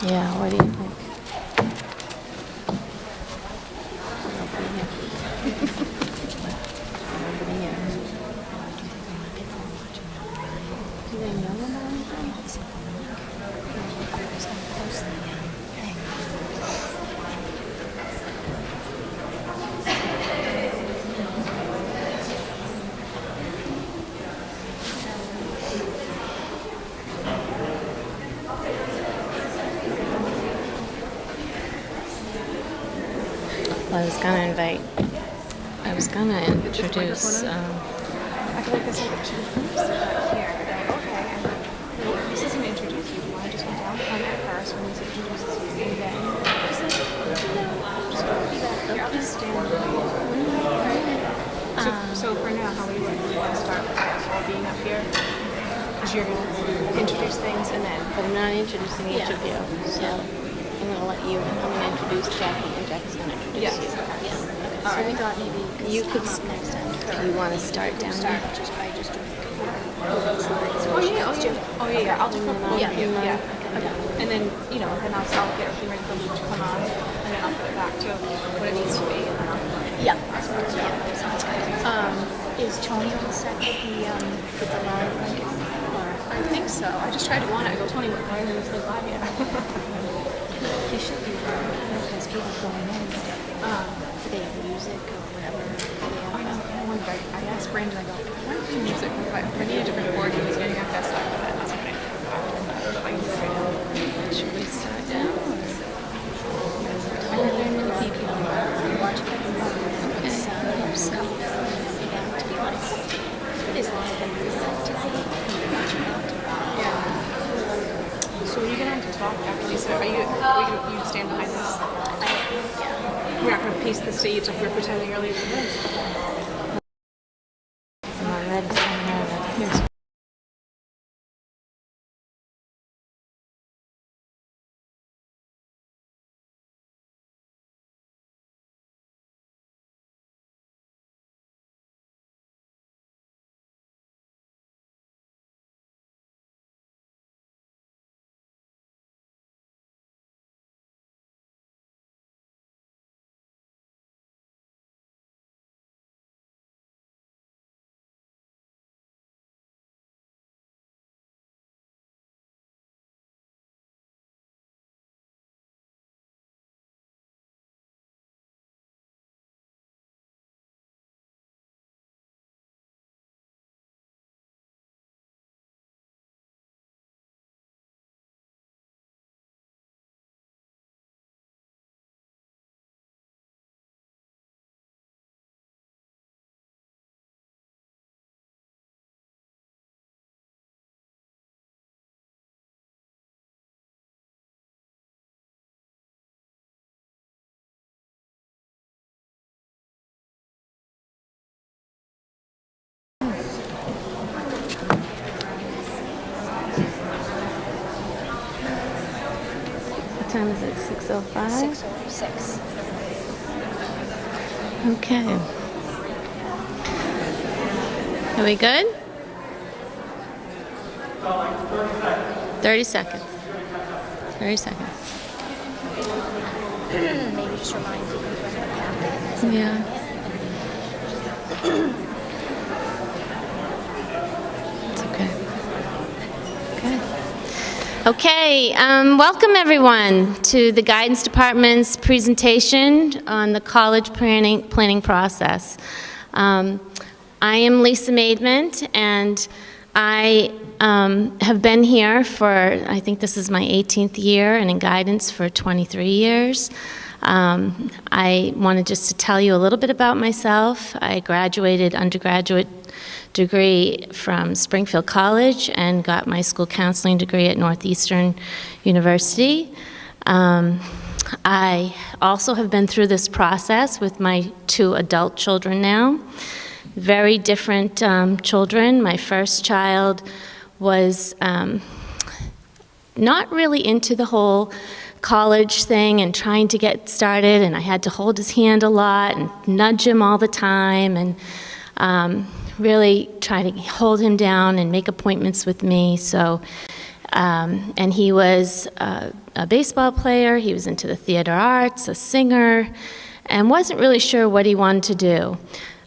Yeah, what do you think? Nobody here. Do they know about anything? Well, I was gonna introduce, I feel like this is like two groups here. Okay, and this isn't introduce you. I just went down come there first when this introduces you, and then just be that. Here, I'll just stand. So for now, how we want to start with us all being up here? Because you're gonna introduce things and then. but I'm not introducing each of you, so I'm gonna let you, I'm gonna introduce Jackie, and Jackie's gonna introduce Yes. you. Yes. All So we right. thought maybe You could come up next after Do you wanna start down there? just by just doing the computer. Oh yeah. I'll do And then both. I'll- and then- Okay. And then then I'll get everything ready for Luke to come on, and then I'll put it back to what it needs to be, and then I'll. Yeah. Sounds good. Is Tony all set with the live link? Or I think so. I just tried to want it. I go, Tony, why isn't this thing live yet? he should be because people going in. Do they have music or whatever? I wondered. I asked Brandon. I go, why don't you music? I need a different board. He was getting at that stuff, but that's okay. Should we start down? I don't know many people watch it. It's to be like it's live and to Yeah. So are you gonna have to talk after these? Are you stand behind this? We're not gonna pace the stage like we're pretending earlier today. I'm already so nervous. What time is it? 6:05? 6:06. Okay. Are we good? 30 seconds. 30 seconds. Maybe just remind people when they're packed. Yeah. It's okay. Good. Okay, welcome everyone to the Guidance Department's presentation on the college planning process. I am Lisa Maidment, and I have been here for, I think this is my 18th year, and in guidance for 23 years. I wanted just to tell you a little bit about myself. I graduated undergraduate degree from Springfield College and got my school counseling degree at Northeastern University. I also have been through this process with my 2 adult children now. Very different children. My first child was not really into the whole college thing and trying to get started, and I had to hold his hand a lot and nudge him all the time and really try to hold him down and make appointments with me. So And he was a baseball player, he was into the theater arts, a singer, and wasn't really sure what he wanted to do.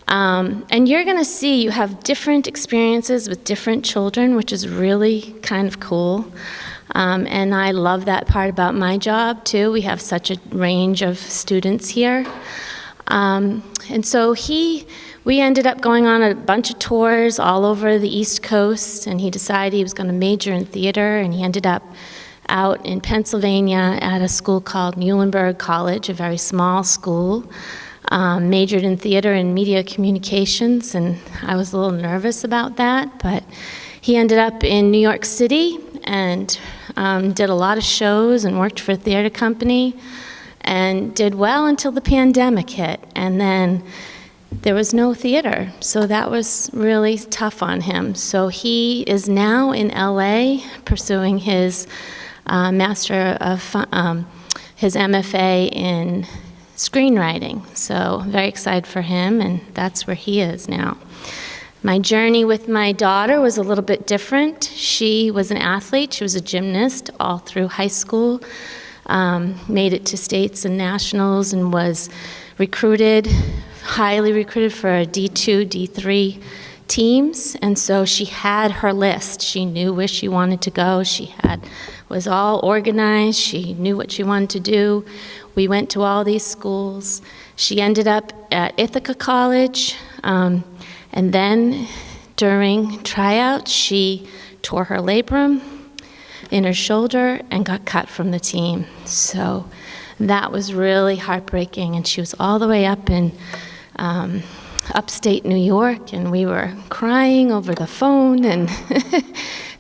And you're going to see you have different experiences with different children, which is really kind of cool. And I love that part about my job, too. We have such a range of students here. And so we ended up going on a bunch of tours all over the East Coast, and he decided he was going to major in theater, and he ended up out in Pennsylvania at a school called Muhlenberg College, a very small school. Majored in theater and media communications, and I was a little nervous about that, but he ended up in New York City and did a lot of shows and worked for a theater company and did well until the pandemic hit, and then there was no theater, so that was really tough on him. So he is now in LA pursuing his his MFA in screenwriting. So very excited for him, and that's where he is now. My journey with my daughter was a little bit different. She was an athlete. She was a gymnast all through high school, made it to states and nationals, and was highly recruited for a D2, D3 teams. And so she had her list. She knew where she wanted to go. She was all organized. She knew what she wanted to do. We went to all these schools. She ended up at Ithaca College, and then during tryouts, she tore her labrum in her shoulder and got cut from the team. So that was really heartbreaking, and she was all the way up in upstate New York, and we were crying over the phone, and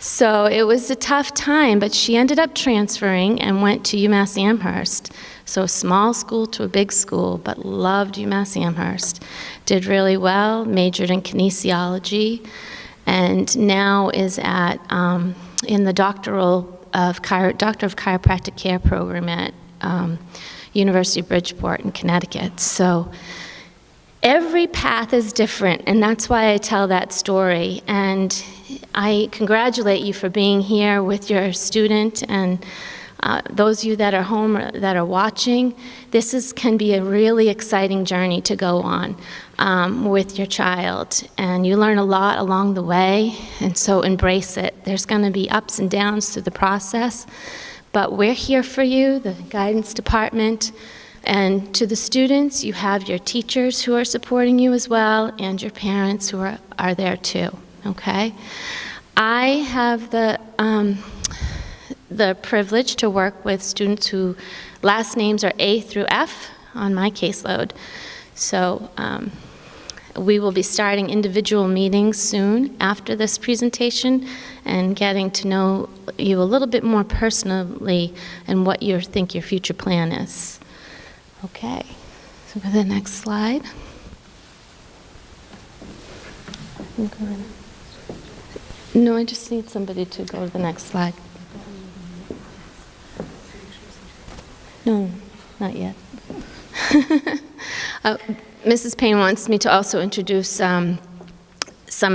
so it was a tough time, but she ended up transferring and went to UMass Amherst. So a small school to a big school, but loved UMass Amherst. Did really well, majored in kinesiology, and now is in the Doctor of Chiropractic Care program at University of Bridgeport in Connecticut. So every path is different, and that's why I tell that story. And I congratulate you for being here with your student, and those of you that are home or that are watching, this can be a really exciting journey to go on with your child. And you learn a lot along the way, and so embrace it. There's going to be ups and downs through the process, but we're here for you, the guidance department. And to the students, you have your teachers who are supporting you as well, and your parents who are there too, okay? I have the privilege to work with students whose last names are A through F on my caseload. So we will be starting individual meetings soon after this presentation and getting to know you a little bit more personally and what you think your future plan is. Okay, so go to the next slide. No, I just need somebody to go to the next slide. No, not yet. Mrs. Payne wants me to also introduce some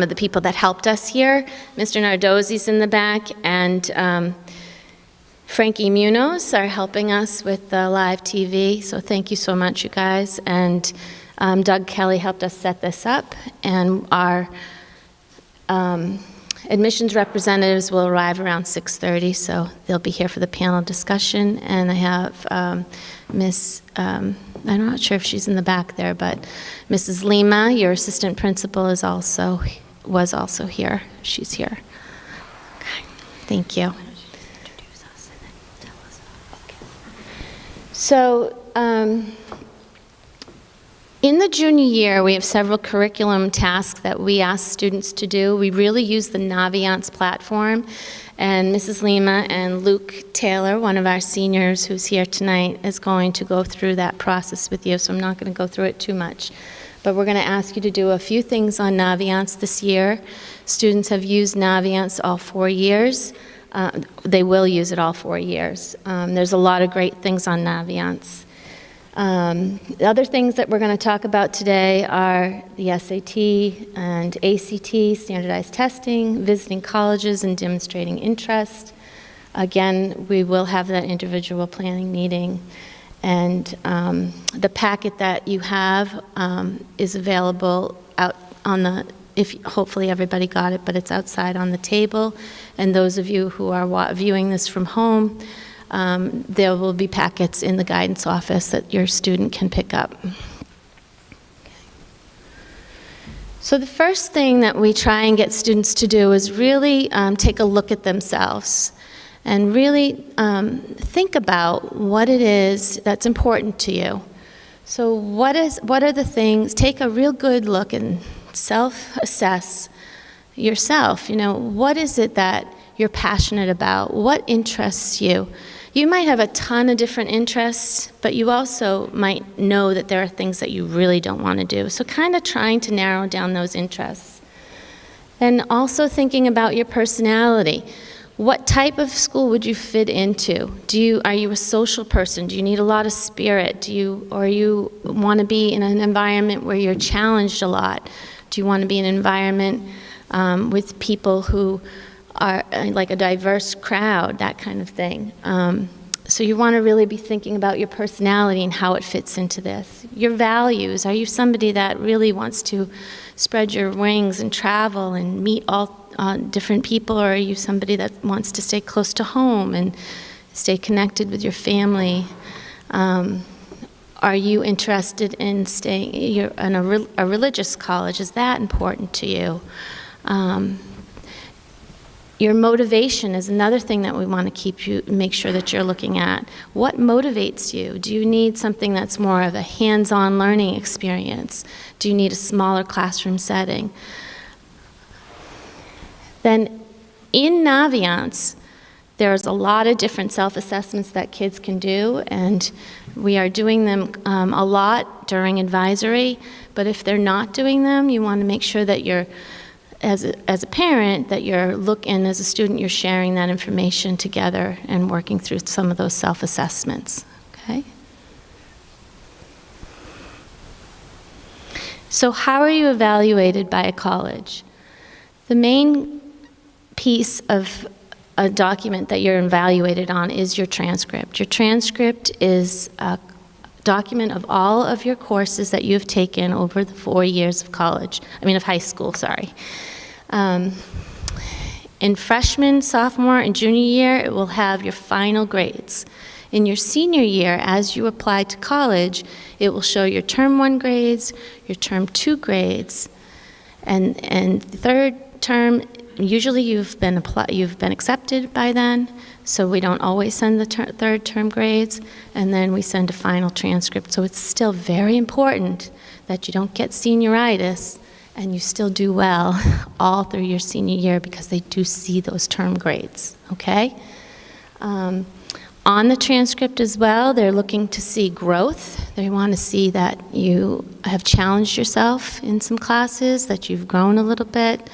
of the people that helped us here. Mr. Nardozzi's in the back, and Frankie Munoz are helping us with the live TV, so thank you so much, you guys. And Doug Kelly helped us set this up, and our admissions representatives will arrive around 6:30, so they'll be here for the panel discussion. And I have I'm not sure if she's in the back there, but Mrs. Lima, your assistant principal, was also here. She's here. Okay, thank you. So, in the junior year, we have several curriculum tasks that we ask students to do. We really use the Naviance platform, and Mrs. Lima and Luke Taylor, one of our seniors who's here tonight, is going to go through that process with you, so I'm not going to go through it too much. But we're going to ask you to do a few things on Naviance this year. Students have used Naviance all 4 years. They will use it all 4 years. There's a lot of great things on Naviance. The other things that we're going to talk about today are the SAT and ACT, standardized testing, visiting colleges and demonstrating interest, Again, we will have that individual planning meeting, and the packet that you have is available out on the, if hopefully everybody got it, but it's outside on the table. And those of you who are viewing this from home, there will be packets in the guidance office that your student can pick up. So the first thing that we try and get students to do is really take a look at themselves and really think about what it is that's important to you. So what are the things, take a real good look and self-assess yourself. You know, what is it that you're passionate about? What interests you? You might have a ton of different interests, but you also might know that there are things that you really don't want to do. So kind of trying to narrow down those interests. And also thinking about your personality. What type of school would you fit into? Are you a social person? Do you need a lot of spirit? Or you want to be in an environment where you're challenged a lot? Do you want to be in an environment with people who are like a diverse crowd, that kind of thing? So you want to really be thinking about your personality and how it fits into this. Your values. Are you somebody that really wants to spread your wings and travel and meet all different people, or are you somebody that wants to stay close to home and stay connected with your family? Are you interested in staying in a religious college? Is that important to you? Your motivation is another thing that we want to make sure that you're looking at. What motivates you? Do you need something that's more of a hands-on learning experience? Do you need a smaller classroom setting? Then in Naviance, there's a lot of different self-assessments that kids can do, and we are doing them a lot during advisory. But if they're not doing them, you want to make sure that you're, as a parent, that you're looking, as a student, you're sharing that information together and working through some of those self-assessments, okay? So how are you evaluated by a college? The main piece of a document that you're evaluated on is your transcript. Your transcript is a document of all of your courses that you've taken over the 4 years of high school, sorry. In freshman, sophomore, and junior year, it will have your final grades. In your senior year, as you apply to college, it will show your term 1 grades, your term 2 grades, and third term, usually you've been accepted by then, so we don't always send the third term grades, and then we send a final transcript. So it's still very important that you don't get senioritis and you still do well all through your senior year, because they do see those term grades, okay? On the transcript as well, they're looking to see growth. They want to see that you have challenged yourself in some classes, that you've grown a little bit.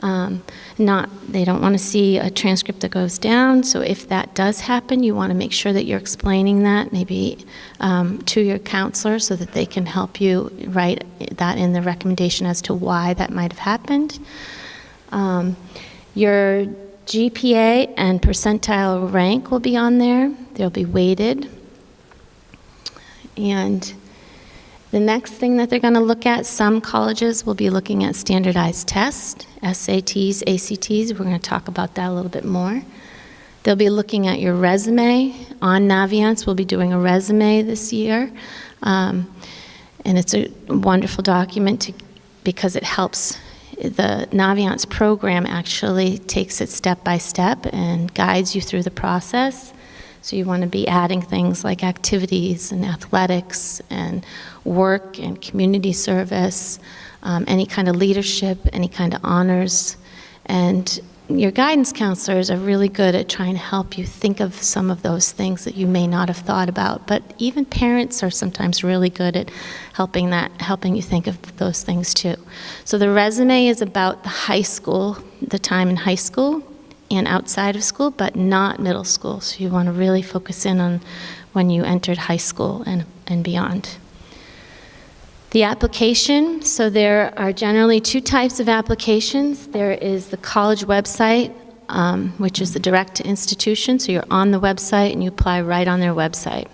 They don't want to see a transcript that goes down, so if that does happen, you want to make sure that you're explaining that maybe to your counselor so that they can help you write that in the recommendation as to why that might have happened. Your GPA and percentile rank will be on there. They'll be weighted. And the next thing that they're going to look at, some colleges will be looking at standardized tests, SATs, ACTs. We're going to talk about that a little bit more. They'll be looking at your resume. On Naviance, we'll be doing a resume this year. And it's a wonderful document because it helps. The Naviance program actually takes it step by step and guides you through the process. So you want to be adding things like activities and athletics and work and community service, any kind of leadership, any kind of honors. And your guidance counselors are really good at trying to help you think of some of those things that you may not have thought about. But even parents are sometimes really good at helping you think of those things too. So the resume is about the high school, the time in high school and outside of school, but not middle school. So you want to really focus in on when you entered high school and beyond. The application, so there are generally 2 types of applications. There is the college website which is the direct to institution, so you're on the website and you apply right on their website.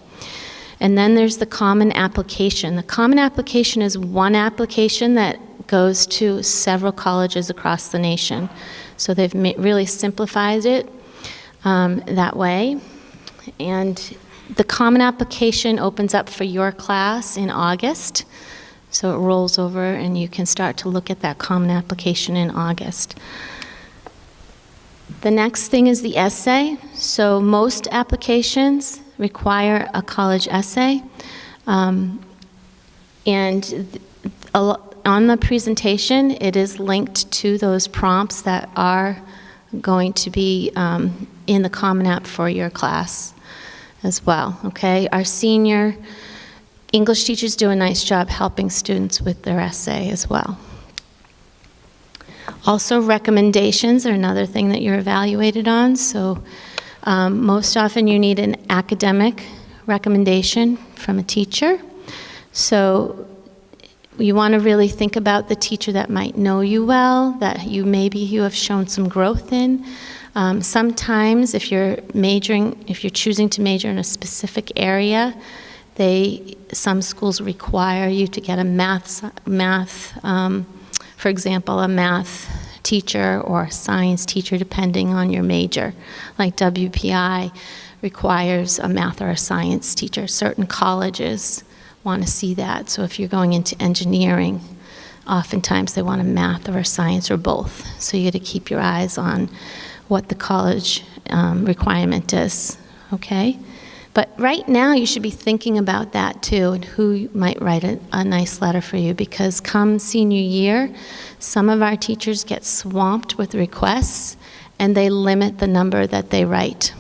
And then there's the common application. The common application is one application that goes to several colleges across the nation. So they've really simplified it that way. And the common application opens up for your class in August. So it rolls over and you can start to look at that common application in August. The next thing is the essay. So most applications require a college essay. And on the presentation, it is linked to those prompts that are going to be in the Common App for your class as well, okay? Our senior English teachers do a nice job helping students with their essay as well. Also, recommendations are another thing that you're evaluated on. So most often you need an academic recommendation from a teacher. So you want to really think about the teacher that might know you well, that maybe you have shown some growth in. Sometimes if you're choosing to major in a specific area, some schools require you to get a math, for example, a math teacher or a science teacher, depending on your major. Like WPI requires a math or a science teacher. Certain colleges want to see that. So if you're going into engineering, oftentimes they want a math or a science or both. So you got to keep your eyes on what the college requirement is, okay? But right now, you should be thinking about that too, and who might write a nice letter for you, because come senior year, some of our teachers get swamped with requests, and they limit the number that they write.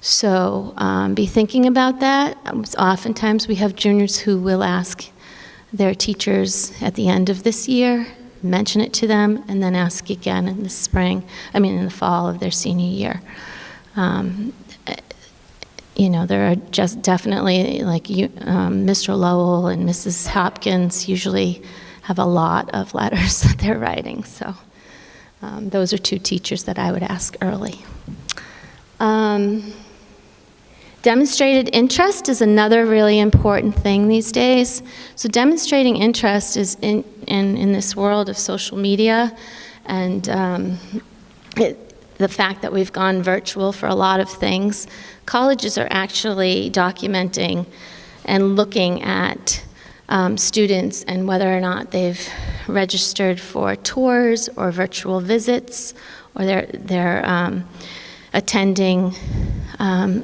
So be thinking about that. Oftentimes, we have juniors who will ask their teachers at the end of this year, mention it to them, and then ask again in the fall of their senior year. There are just definitely, like Mr. Lowell and Mrs. Hopkins usually have a lot of letters that they're writing. So those are two teachers that I would ask early. Demonstrated interest is another really important thing these days. So demonstrating interest is in this world of social media and the fact that we've gone virtual for a lot of things. Colleges are actually documenting and looking at students and whether or not they've registered for tours or virtual visits, or they're attending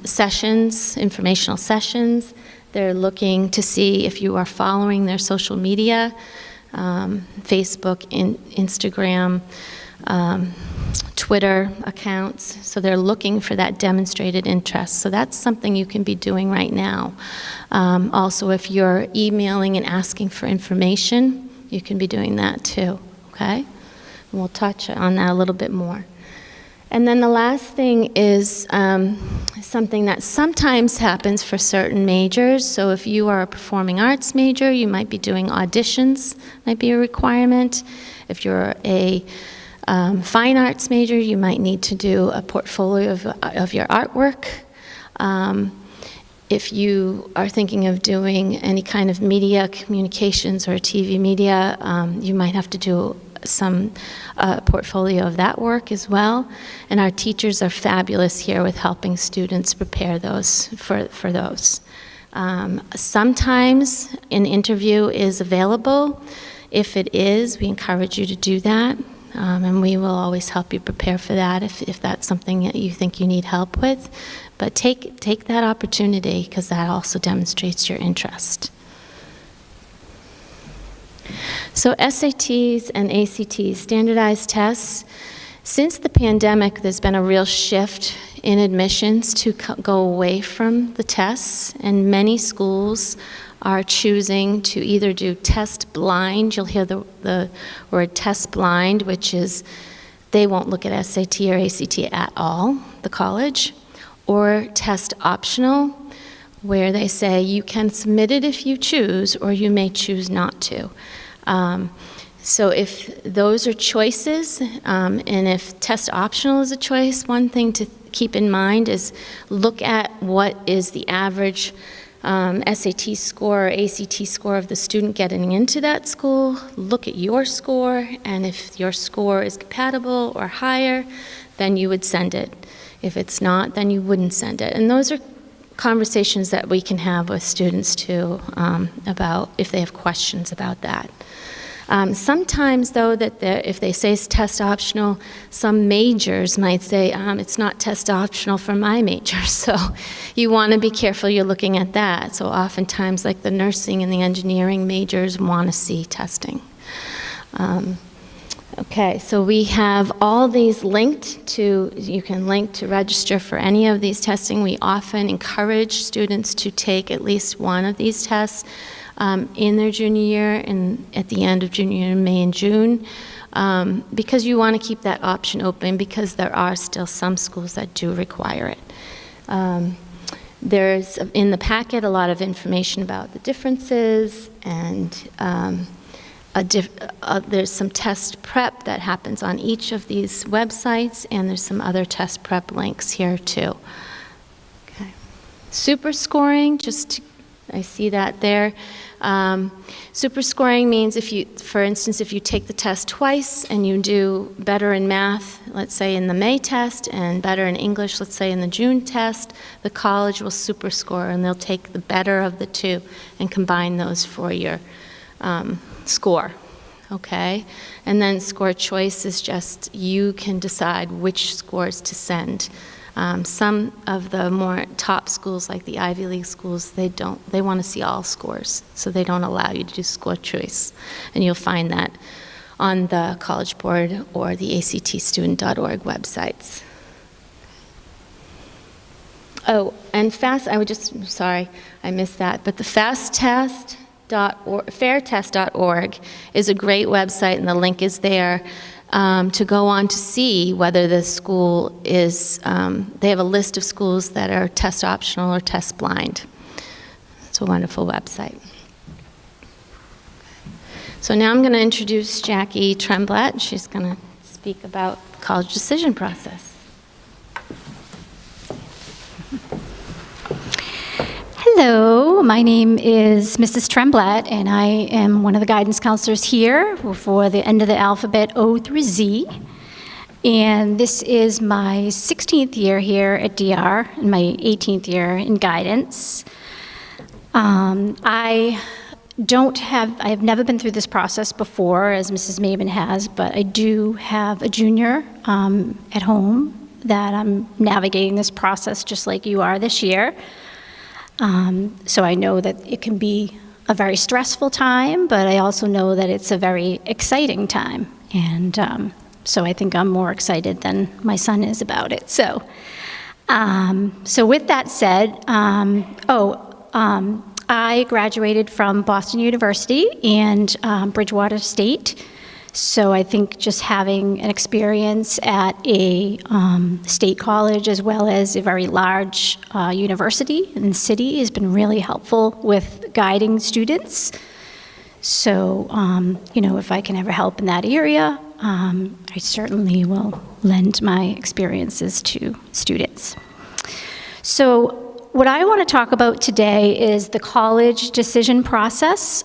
sessions, informational sessions. They're looking to see if you are following their social media, Facebook, Instagram, Twitter accounts. So they're looking for that demonstrated interest. So that's something you can be doing right now. Also, if you're emailing and asking for information, you can be doing that too, okay? And we'll touch on that a little bit more. And then the last thing is something that sometimes happens for certain majors. So if you are a performing arts major, you might be doing auditions, might be a requirement. If you're a fine arts major, you might need to do a portfolio of your artwork. If you are thinking of doing any kind of media communications or TV media, you might have to do some portfolio of that work as well. And our teachers are fabulous here with helping students prepare those for those. Sometimes an interview is available. If it is, we encourage you to do that. And we will always help you prepare for that if that's something that you think you need help with. But take that opportunity, because that also demonstrates your interest. So SATs and ACTs, standardized tests. Since the pandemic, there's been a real shift in admissions to go away from the tests, and many schools are choosing to either do test blind. You'll hear the word test blind, which is they won't look at SAT or ACT at all, the college, or test optional, where they say you can submit it if you choose, or you may choose not to. So if those are choices, and if test optional is a choice, one thing to keep in mind is look at what is the average SAT score or ACT score of the student getting into that school. Look at your score, and if your score is compatible or higher, then you would send it. If it's not, then you wouldn't send it. And those are conversations that we can have with students too, about if they have questions about that. Sometimes, though, that if they say it's test optional, some majors might say, it's not test optional for my major. So you want to be careful you're looking at that. So oftentimes, like the nursing and the engineering majors want to see testing. Okay, so we have all these linked to, you can link to register for any of these testing. We often encourage students to take at least one of these tests in their junior year and at the end of junior year in May and June, because you want to keep that option open because there are still some schools that do require it. There's in the packet a lot of information about the differences, and there's some test prep that happens on each of these websites, and there's some other test prep links here too. Okay. Super scoring, I see that there. Super scoring means if you, for instance, if you take the test twice and you do better in math, let's say in the May test, and better in English, let's say in the June test, the college will super score, and they'll take the better of the two and combine those for your score. Okay? And then score choice is just you can decide which scores to send. Some of the more top schools, like the Ivy League schools, they want to see all scores, so they don't allow you to do score choice. And you'll find that on the College Board or the actstudent.org websites. Oh, and sorry, I missed that, but the fairtest.org is a great website, and the link is there. To go on to see whether the school is, they have a list of schools that are test optional or test blind. It's a wonderful website. So now I'm going to introduce Jackie Tremblett. She's going to speak about the college decision process. Hello, my name is Mrs. Tremblett, and I am one of the guidance counselors here for the end of the alphabet O through Z. And this is my 16th year here at DR and my 18th year in guidance. I have never been through this process before, as Mrs. Maben has, but I do have a junior at home that I'm navigating this process just like you are this year. So I know that it can be a very stressful time, but I also know that it's a very exciting time. And so I think I'm more excited than my son is about it. So with that said, I graduated from Boston University and Bridgewater State. So I think just having an experience at a state college as well as a very large university in the city has been really helpful with guiding students. So, if I can ever help in that area, I certainly will lend my experiences to students. So what I want to talk about today is the college decision process.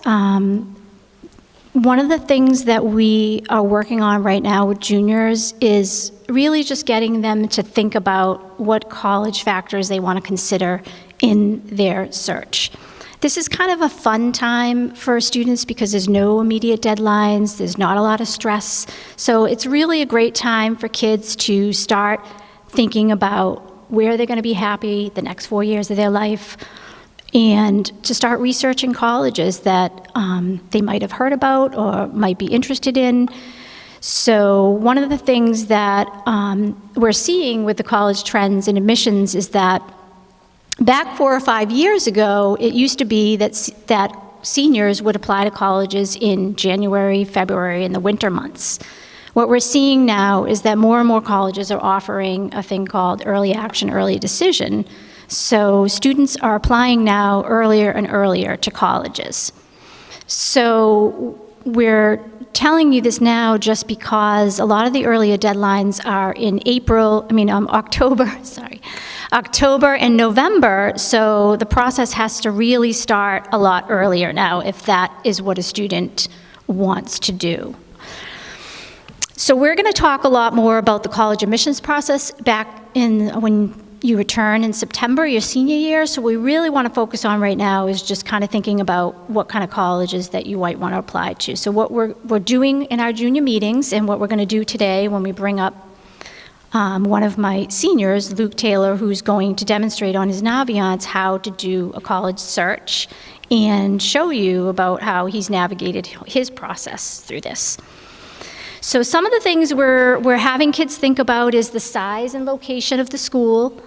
One of the things that we are working on right now with juniors is really just getting them to think about what college factors they want to consider in their search. This is kind of a fun time for students because there's no immediate deadlines, there's not a lot of stress. So it's really a great time for kids to start thinking about where they're going to be happy the next 4 years of their life, and to start researching colleges that they might have heard about or might be interested in. So one of the things that we're seeing with the college trends in admissions is that back 4 or 5 years ago, it used to be that seniors would apply to colleges in January, February, and the winter months. What we're seeing now is that more and more colleges are offering a thing called early action, early decision. So students are applying now earlier and earlier to colleges. So we're telling you this now just because a lot of the earlier deadlines are in October, sorry, October and November, so the process has to really start a lot earlier now if that is what a student wants to do. So we're going to talk a lot more about the college admissions process back in when you return in September, your senior year. So we really want to focus on right now is just kind of thinking about what kind of colleges that you might want to apply to. So what we're doing in our junior meetings and what we're going to do today when we bring up one of my seniors, Luke Taylor, who's going to demonstrate on his Naviance how to do a college search and show you about how he's navigated his process through this. So some of the things we're having kids think about is the size and location of the school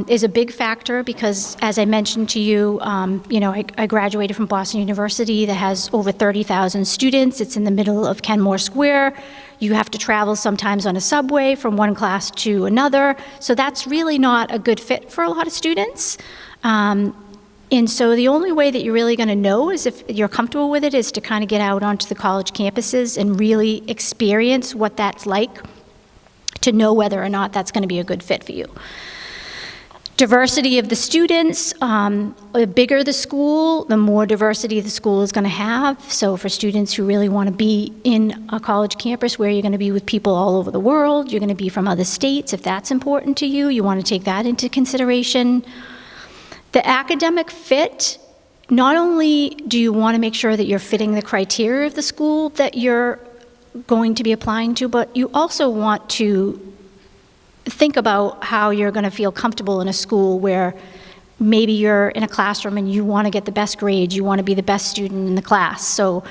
is a big factor because, as I mentioned to you, I graduated from Boston University that has over 30,000 students. It's in the middle of Kenmore Square. You have to travel sometimes on a subway from one class to another. So that's really not a good fit for a lot of students. And so the only way that you're really going to know is if you're comfortable with it is to kind of get out onto the college campuses and really experience what that's like to know whether or not that's going to be a good fit for you. Diversity of the students, the bigger the school, the more diversity the school is going to have. So for students who really want to be in a college campus where you're going to be with people all over the world, you're going to be from other states, if that's important to you, you want to take that into consideration. The academic fit, not only do you want to make sure that you're fitting the criteria of the school that you're going to be applying to, but you also want to think about how you're going to feel comfortable in a school where maybe you're in a classroom and you want to get the best grades, you want to be the best student in the class. So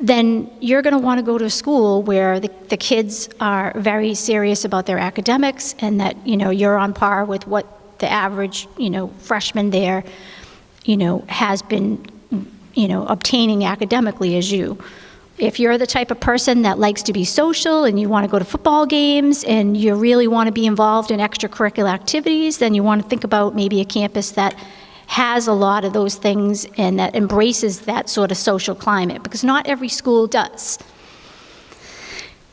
then you're going to want to go to a school where the kids are very serious about their academics and that, you're on par with what the average, freshman there, has been, obtaining academically as you. If you're the type of person that likes to be social and you want to go to football games and you really want to be involved in extracurricular activities, then you want to think about maybe a campus that has a lot of those things and that embraces that sort of social climate, because not every school does.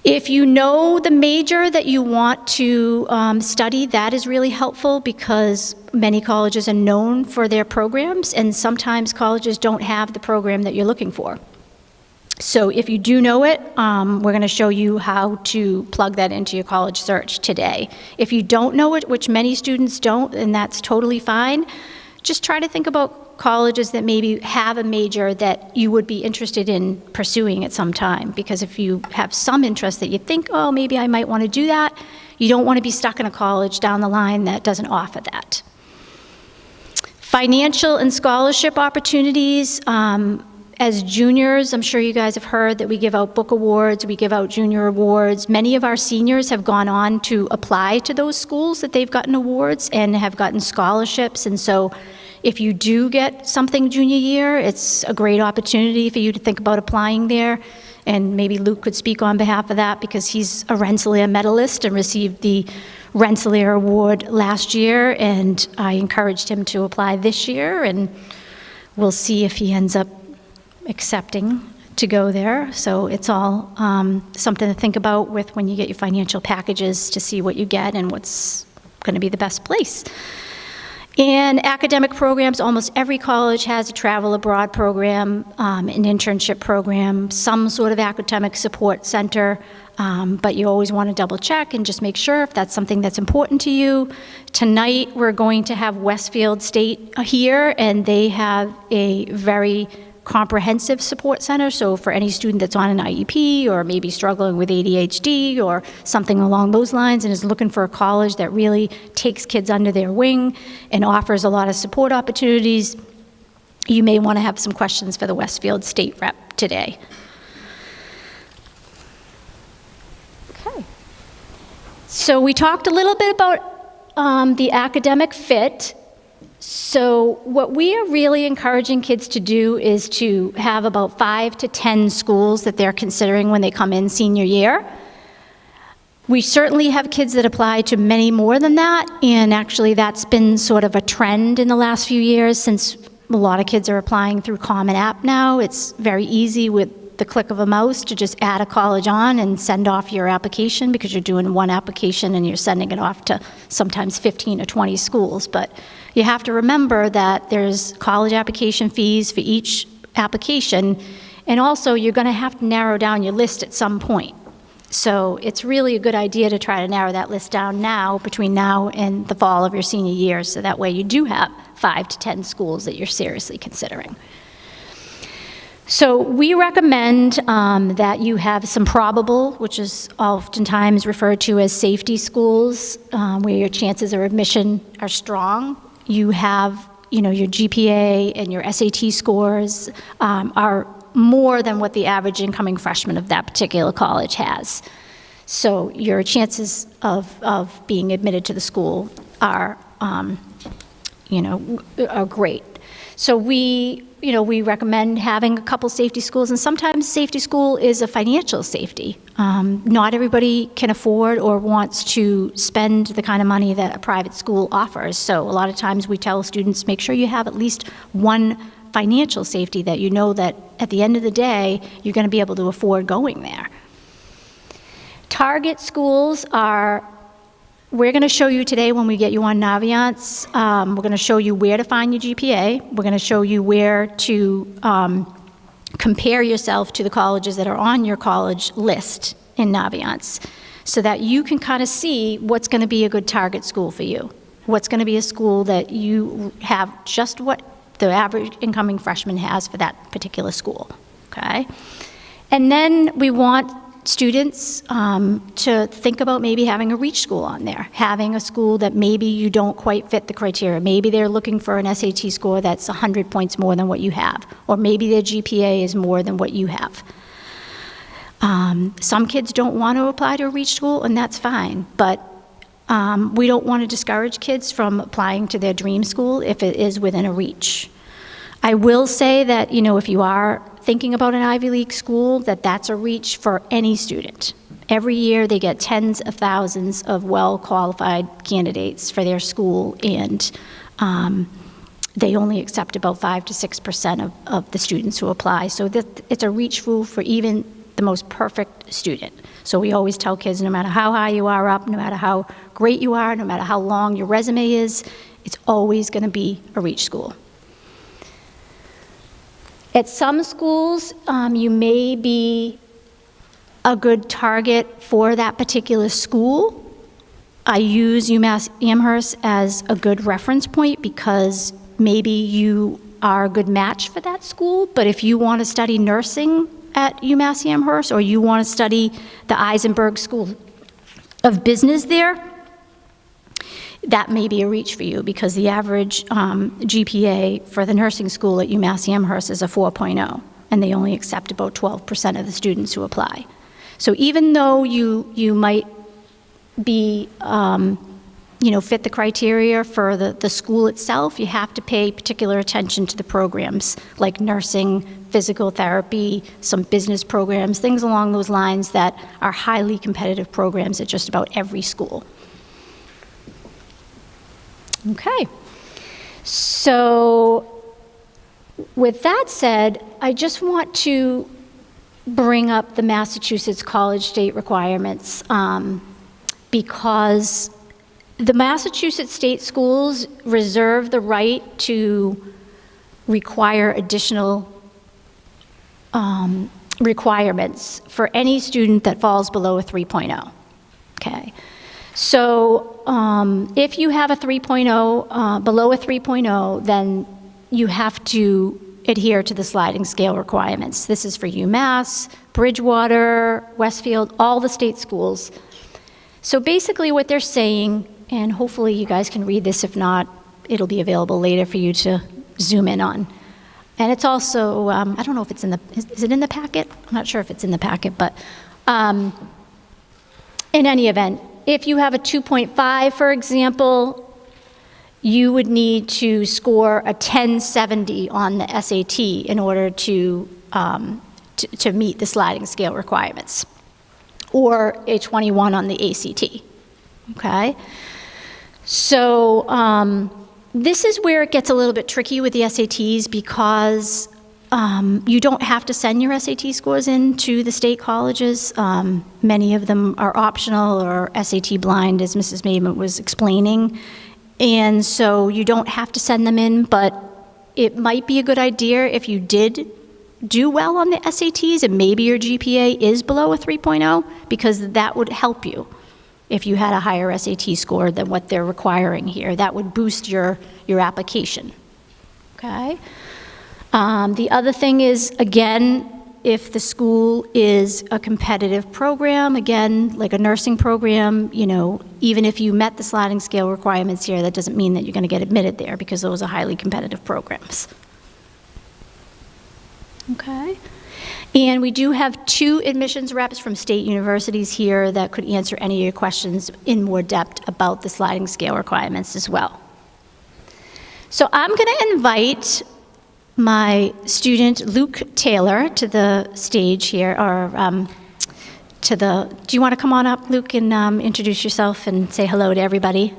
If you know the major that you want to study, that is really helpful because many colleges are known for their programs, and sometimes colleges don't have the program that you're looking for. So if you do know it, we're going to show you how to plug that into your college search today. If you don't know it, which many students don't, and that's totally fine, just try to think about colleges that maybe have a major that you would be interested in pursuing at some time. Because if you have some interest that you think, oh, maybe I might want to do that, you don't want to be stuck in a college down the line that doesn't offer that. Financial and scholarship opportunities. As juniors, I'm sure you guys have heard that we give out book awards, we give out junior awards. Many of our seniors have gone on to apply to those schools that they've gotten awards and have gotten scholarships. And so if you do get something junior year, it's a great opportunity for you to think about applying there. And maybe Luke could speak on behalf of that because he's a Rensselaer medalist and received the Rensselaer Award last year. And I encouraged him to apply this year, and we'll see if he ends up accepting to go there. So it's all something to think about with when you get your financial packages to see what you get and what's going to be the best place. In academic programs, almost every college has a travel abroad program, an internship program, some sort of academic support center, but you always want to double check and just make sure if that's something that's important to you. Tonight, we're going to have Westfield State here, and they have a very comprehensive support center. So for any student that's on an IEP or maybe struggling with ADHD or something along those lines and is looking for a college that really takes kids under their wing and offers a lot of support opportunities, you may want to have some questions for the Westfield State rep today. Okay. So we talked a little bit about the academic fit. So what we are really encouraging kids to do is to have about 5 to 10 schools that they're considering when they come in senior year. We certainly have kids that apply to many more than that, and actually that's been sort of a trend in the last few years since a lot of kids are applying through Common App now. It's very easy with the click of a mouse to just add a college on and send off your application, because you're doing one application and you're sending it off to sometimes 15 or 20 schools. But you have to remember that there's college application fees for each application, and also you're going to have to narrow down your list at some point. So it's really a good idea to try to narrow that list down now, between now and the fall of your senior year, so that way you do have 5 to 10 schools that you're seriously considering. So we recommend that you have some probable, which is oftentimes referred to as safety schools, where your chances of admission are strong. You have, your GPA and your SAT scores are more than what the average incoming freshman of that particular college has. So your chances of being admitted to the school are, are great. So we recommend having a couple safety schools, and sometimes safety school is a financial safety. Not everybody can afford or wants to spend the kind of money that a private school offers. So a lot of times we tell students, make sure you have at least one financial safety that you know that at the end of the day, you're going to be able to afford going there. Target schools are, we're going to show you today when we get you on Naviance, we're going to show you where to find your GPA. We're going to show you where to compare yourself to the colleges that are on your college list in Naviance, so that you can kind of see what's going to be a good target school for you. What's going to be a school that you have just what the average incoming freshman has for that particular school, okay? And then we want students to think about maybe having a reach school on there, having a school that maybe you don't quite fit the criteria. Maybe they're looking for an SAT score that's 100 points more than what you have, or maybe their GPA is more than what you have. Some kids don't want to apply to a reach school, and that's fine, but we don't want to discourage kids from applying to their dream school if it is within a reach. I will say that, if you are thinking about an Ivy League school, that's a reach for any student. Every year they get tens of thousands of well-qualified candidates for their school, and they only accept about 5 to 6% of the students who apply. So it's a reach school for even the most perfect student. So we always tell kids, no matter how high you are up, no matter how great you are, no matter how long your resume is, it's always going to be a reach school. At some schools, you may be a good target for that particular school. I use UMass Amherst as a good reference point because maybe you are a good match for that school, but if you want to study nursing at UMass Amherst, or you want to study the Eisenberg School of Business there, that may be a reach for you, because the average GPA for the nursing school at UMass Amherst is a 4.0, and they only accept about 12% of the students who apply. So even though you might be, fit the criteria for the school itself, you have to pay particular attention to the programs like nursing, physical therapy, some business programs, things along those lines that are highly competitive programs at just about every school. Okay, so with that said, I just want to bring up the Massachusetts college state requirements because the Massachusetts state schools reserve the right to require additional requirements for any student that falls below a 3.0, okay? So if you have a 3.0, below a 3.0, then you have to adhere to the sliding scale requirements. This is for UMass, Bridgewater, Westfield, all the state schools. So basically what they're saying, and hopefully you guys can read this, if not, it'll be available later for you to zoom in on. And it's also, I don't know if it's in the, is it in the packet? I'm not sure if it's in the packet, but in any event, if you have a 2.5, for example, you would need to score a 1070 on the SAT in order to meet the sliding scale requirements, or a 21 on the ACT, okay? So this is where it gets a little bit tricky with the SATs, because you don't have to send your SAT scores in to the state colleges. Many of them are optional or SAT blind, as Mrs. Maidment was explaining. And so you don't have to send them in, but it might be a good idea if you did do well on the SATs and maybe your GPA is below a 3.0, because that would help you if you had a higher SAT score than what they're requiring here. That would boost your application, okay? The other thing is, again, if the school is a competitive program, again, like a nursing program, you know, even if you met the sliding scale requirements here, that doesn't mean that you're going to get admitted there, because those are highly competitive programs. Okay. And we do have 2 admissions reps from state universities here that could answer any of your questions in more depth about the sliding scale requirements as well. So I'm going to invite my student Luke Taylor to the stage here, or do you want to come on up, Luke, and introduce yourself and say hello to everybody?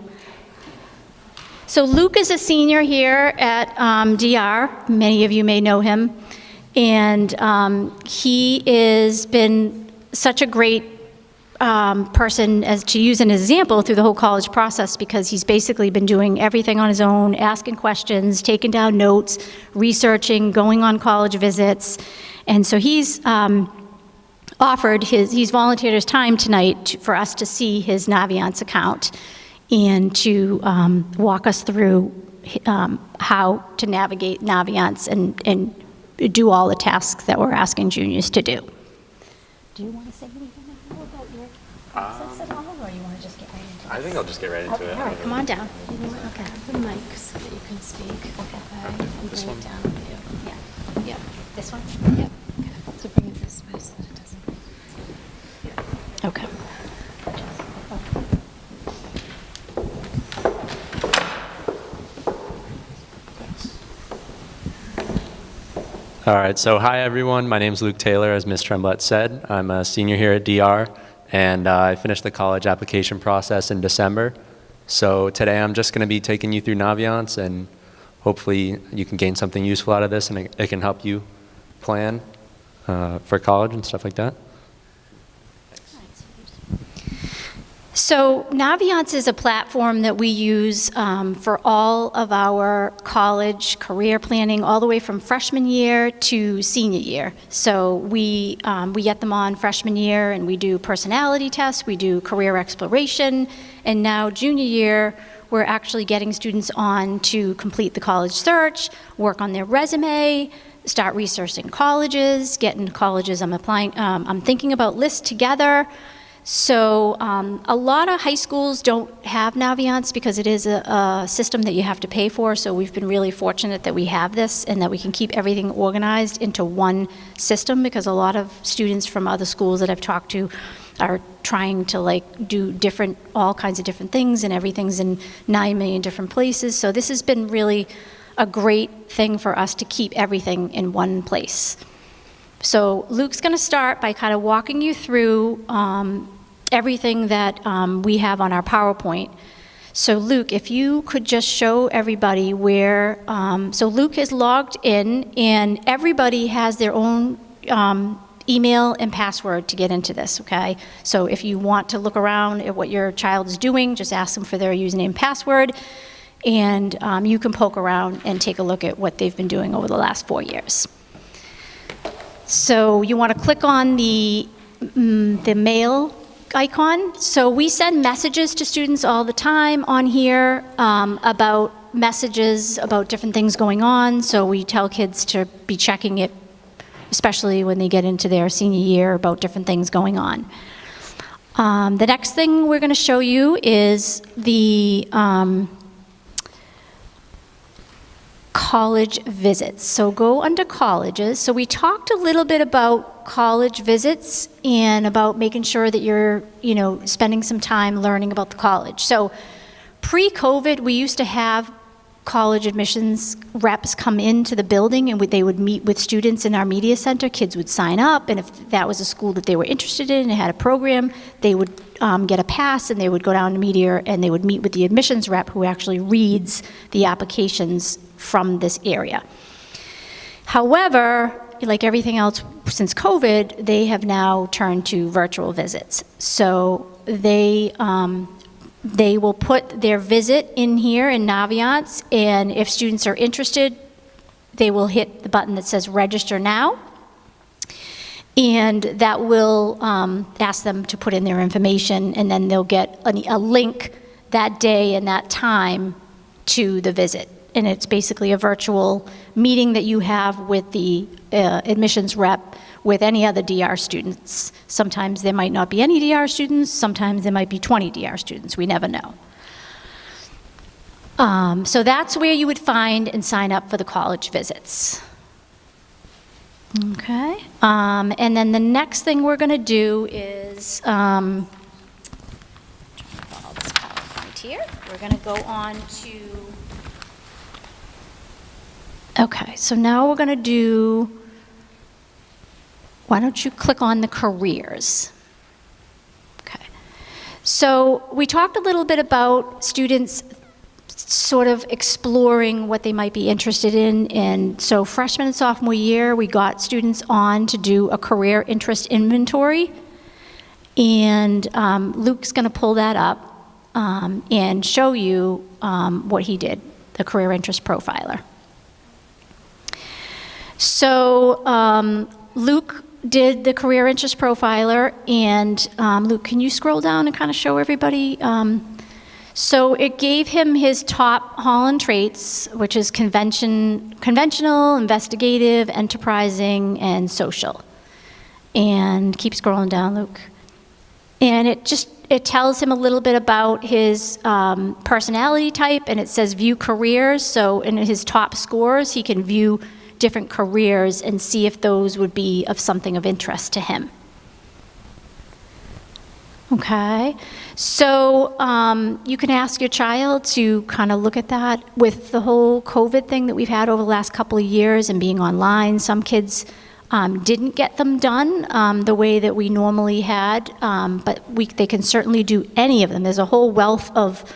So Luke is a senior here at DR. Many of you may know him. And he has been such a great person, as to use an example, through the whole college process, because he's basically been doing everything on his own, asking questions, taking down notes, researching, going on college visits. And so he's he's volunteered his time tonight for us to see his Naviance account and to walk us through how to navigate Naviance and do all the tasks that we're asking juniors to do. Do you want to say anything about your process at all, or you want to just get right into it? I think I'll just get right into it. All right, come on down. Okay, the mic so that you can speak. Okay. And This bring one? it down with you. Yeah. Yep. This one? Yep. Okay. So bring it this way so that it doesn't. Okay. All right, so hi everyone. My name's Luke Taylor, as Ms. Tremblett said. I'm a senior here at DR, and I finished the college application process in December. So today I'm just going to be taking you through Naviance, and hopefully you can gain something useful out of this, and it can help you plan for college and stuff like that. So Naviance is a platform that we use for all of our college career planning, all the way from freshman year to senior year. So we get them on freshman year, and we do personality tests, we do career exploration, and now junior year, we're actually getting students on to complete the college search, work on their resume, start researching colleges, get into colleges I'm thinking about lists together. So a lot of high schools don't have Naviance because it is a system that you have to pay for, so we've been really fortunate that we have this and that we can keep everything organized into one system, because a lot of students from other schools that I've talked to are trying to do all kinds of different things, and everything's in 9 million different places. So this has been really a great thing for us to keep everything in one place. So Luke's going to start by kind of walking you through everything that we have on our PowerPoint. So Luke, if you could just show everybody where, so Luke is logged in, and everybody has their own email and password to get into this, okay? So if you want to look around at what your child is doing, just ask them for their username and password, and you can poke around and take a look at what they've been doing over the last 4 years. So you want to click on the mail icon. So we send messages to students all the time on here about messages about different things going on. So we tell kids to be checking it, especially when they get into their senior year, about different things going on. The next thing we're going to show you is the college visits. So go under colleges. So we talked a little bit about college visits and about making sure that you're, spending some time learning about the college. So pre-COVID, we used to have college admissions reps come into the building, and they would meet with students in our media center. Kids would sign up, and if that was a school that they were interested in and had a program, they would get a pass, and they would go down to media, and they would meet with the admissions rep, who actually reads the applications from this area. However, like everything else since COVID, they have now turned to virtual visits. So they will put their visit in here in Naviance, and if students are interested, they will hit the button that says register now, and that will ask them to put in their information, and then they'll get a link that day and that time to the visit. And it's basically a virtual meeting that you have with the admissions rep with any other DR students. Sometimes there might not be any DR students, sometimes there might be 20 DR students, we never know. So that's where you would find and sign up for the college visits. Okay, and then the next thing we're gonna do is, follow this PowerPoint here. We're gonna go on to, okay, so now we're gonna do, why don't you click on the careers? Okay, so we talked a little bit about students sort of exploring what they might be interested in. And so freshman and sophomore year, we got students on to do a career interest inventory. And Luke's going to pull that up and show you what he did, the career interest profiler. So Luke did the career interest profiler, and Luke, can you scroll down and kind of show everybody? So it gave him his top Holland traits, which is conventional, investigative, enterprising, and social. And keep scrolling down, Luke. And it tells him a little bit about his personality type, and it says view careers. So in his top scores, he can view different careers and see if those would be of something of interest to him. Okay, so you can ask your child to kind of look at that. With the whole COVID thing that we've had over the last couple of years and being online, some kids didn't get them done the way that we normally had, but they can certainly do any of them. There's a whole wealth of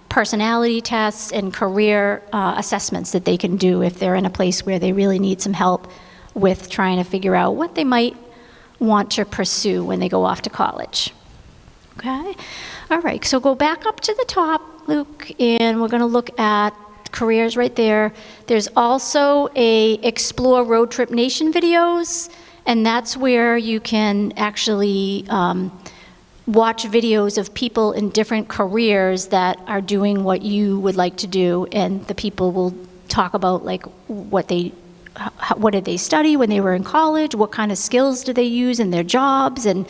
personality tests and career assessments that they can do if they're in a place where they really need some help with trying to figure out what they might want to pursue when they go off to college. Okay? All right, so go back up to the top, Luke, and we're going to look at careers right there. There's also a Explore Road Trip Nation videos, and that's where you can actually watch videos of people in different careers that are doing what you would like to do, and the people will talk about like what did they study when they were in college, what kind of skills do they use in their jobs, and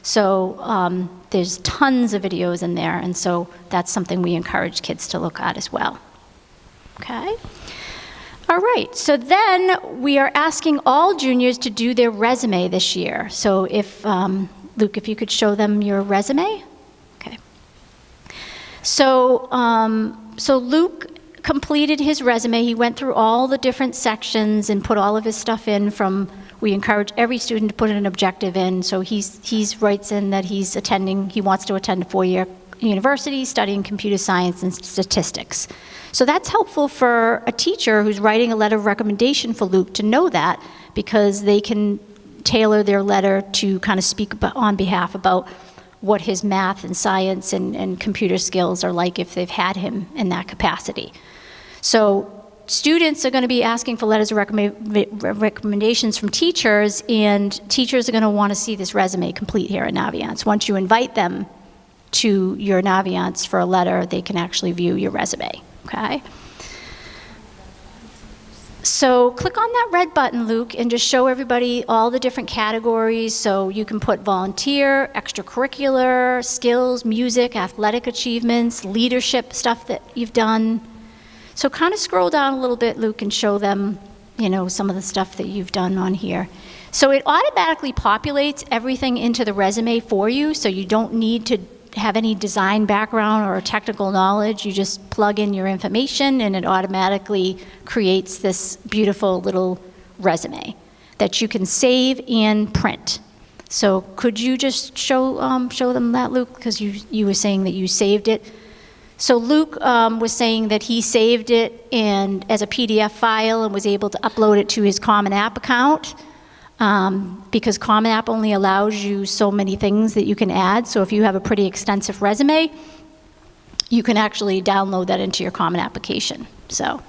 so there's tons of videos in there, and so that's something we encourage kids to look at as well. Okay? All right, so then we are asking all juniors to do their resume this year. So if, Luke, if you could show them your resume. Okay. So, so Luke completed his resume. He went through all the different sections and put all of his stuff in from, we encourage every student to put an objective in. So he writes in that he wants to attend a 4-year university studying computer science and statistics. So that's helpful for a teacher who's writing a letter of recommendation for Luke to know that, because they can tailor their letter to kind of speak on behalf about what his math and science and computer skills are like if they've had him in that capacity. So students are going to be asking for letters of recommendations from teachers, and teachers are going to want to see this resume complete here at Naviance. Once you invite them to your Naviance for a letter, they can actually view your resume, okay? So click on that red button, Luke, and just show everybody all the different categories. So you can put volunteer, extracurricular, skills, music, athletic achievements, leadership stuff that you've done. So kind of scroll down a little bit, Luke, and show them, you know, some of the stuff that you've done on here. So it automatically populates everything into the resume for you, so you don't need to have any design background or technical knowledge. You just plug in your information and it automatically creates this beautiful little resume that you can save and print. So could you just show them that, Luke? Because you were saying that you saved it. So Luke was saying that he saved it and as a PDF file and was able to upload it to his Common App account, because Common App only allows you so many things that you can add. So if you have a pretty extensive resume, you can actually download that into your Common Application. So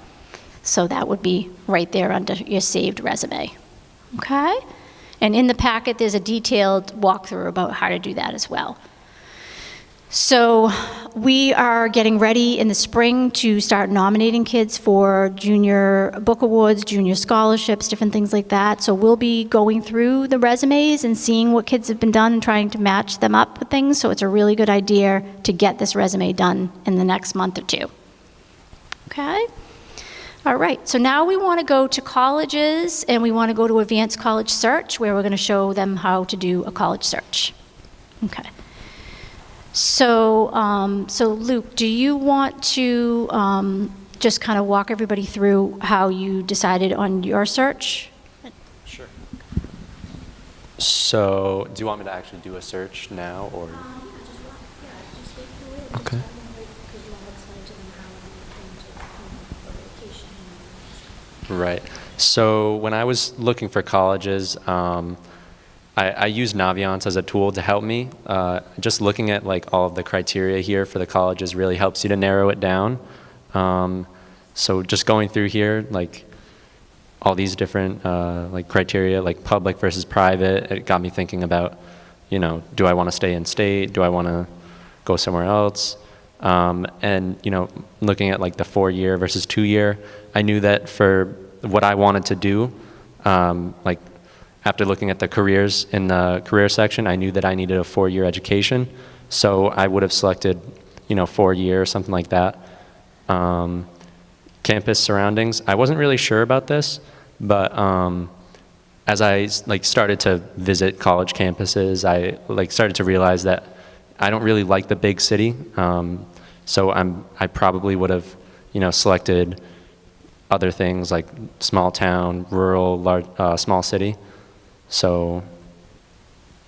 that would be right there under your saved resume. Okay? And in the packet, there's a detailed walkthrough about how to do that as well. So we are getting ready in the spring to start nominating kids for junior book awards, junior scholarships, different things like that. So we'll be going through the resumes and seeing what kids have been done and trying to match them up with things. So it's a really good idea to get this resume done in the next month or two. Okay? All right, so now we want to go to colleges and we want to go to Advanced College Search, where we're going to show them how to do a college search. Okay. So, Luke, do you want to just kind of walk everybody through how you decided on your search? Sure. So, do you want me to actually do a search now, or? Okay. Right. So when I was looking for colleges, I used Naviance as a tool to help me. Just looking at like all of the criteria here for the colleges really helps you to narrow it down. So just going through here, like all these different like criteria, like public versus private, it got me thinking about, you know, do I want to stay in state? Do I want to go somewhere else? And, you know, looking at like the 4-year versus 2-year, I knew that for what I wanted to do, like after looking at the careers in the career section, I knew that I needed a 4-year education. So I would have selected, you know, 4-year or something like that. Campus surroundings, I wasn't really sure about this, but as I like started to visit college campuses, I like started to realize that I don't really like the big city. So I probably would have, you know, selected other things like small town, rural, large, small city. So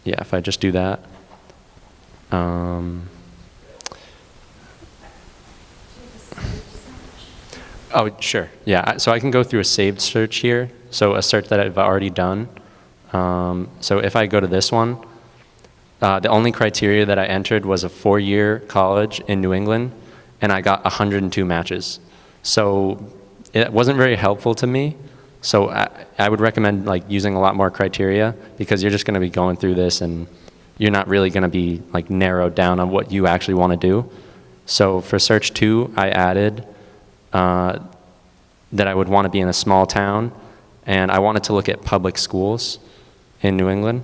yeah, if I just do that. Oh, sure. Yeah, so I can go through a saved search here. So a search that I've already done. So if I go to this one, the only criteria that I entered was a 4-year college in New England, and I got 102 matches. So it wasn't very helpful to me. So I would recommend like using a lot more criteria, because you're just going to be going through this and you're not really going to be like narrowed down on what you actually want to do. So for search 2, I added that I would want to be in a small town, and I wanted to look at public schools in New England.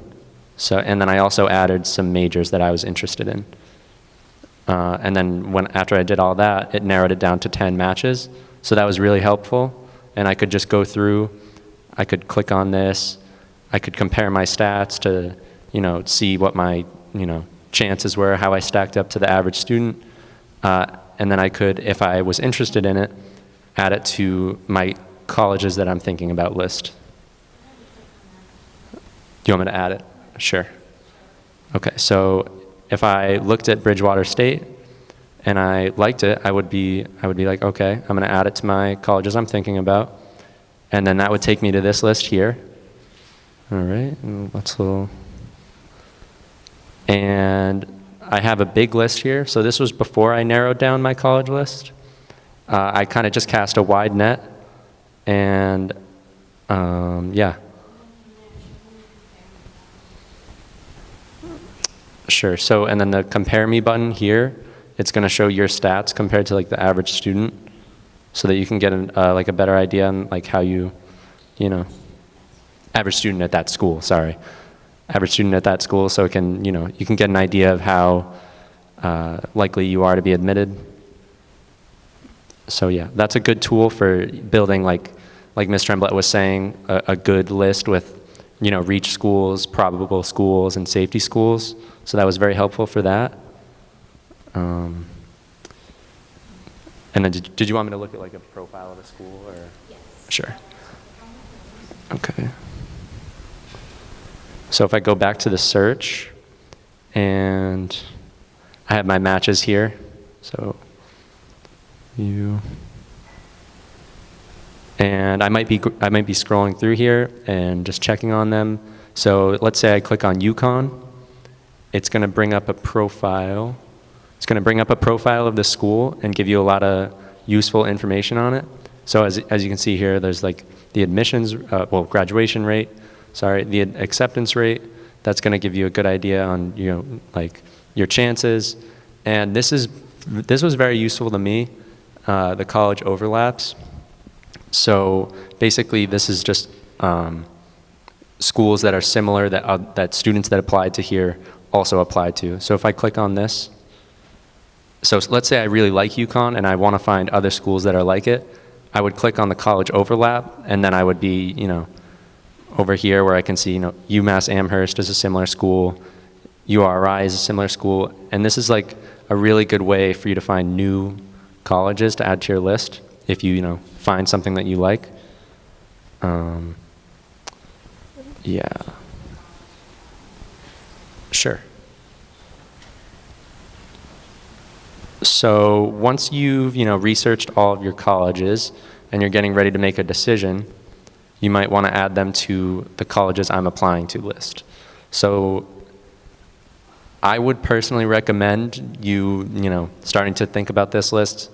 So, and then I also added some majors that I was interested in. And then after I did all that, it narrowed it down to 10 matches. So that was really helpful. And I could just go through, I could click on this, I could compare my stats to, you know, see what my, you know, chances were, how I stacked up to the average student. And then I could, if I was interested in it, add it to my colleges that I'm thinking about list. Do you want me to add it? Sure. Okay, so if I looked at Bridgewater State and I liked it, I would be like, okay, I'm going to add it to my colleges I'm thinking about, and then that would take me to this list here. All right, and I have a big list here. So this was before I narrowed down my college list. I kind of just cast a wide net, and yeah. Sure. So, and then the compare me button here, it's going to show your stats compared to like the average student, so that you can get like a better idea on like how you know, average student at that school. Sorry, average student at that school. So it can, you know, you can get an idea of how likely you are to be admitted. So yeah, that's a good tool for building like Ms. Tremblett was saying, a good list with, you know, reach schools, probable schools, and safety schools. So that was very helpful for that. And then did you want me to look at like a profile of a school, or? Yes. Sure. Okay. So if I go back to the search, and I have my matches here. So few. And I might be scrolling through here and just checking on them. So let's say I click on UConn. It's going to bring up a profile. It's going to bring up a profile of the school and give you a lot of useful information on it. So as you can see here, there's like the admissions, graduation rate, the acceptance rate. That's going to give you a good idea on, like your chances. And this was very useful to me, the college overlaps. So basically this is just schools that are similar that students that applied to here also applied to. So if I click on this, so let's say I really like UConn and I want to find other schools that are like it, I would click on the college overlap, and then I would be, over here where I can see, UMass Amherst is a similar school, URI is a similar school, and this is like a really good way for you to find new colleges to add to your list if you, find something that you like. Yeah. Sure. So once you've, researched all of your colleges and you're getting ready to make a decision, you might want to add them to the colleges I'm applying to list. So I would personally recommend you, starting to think about this list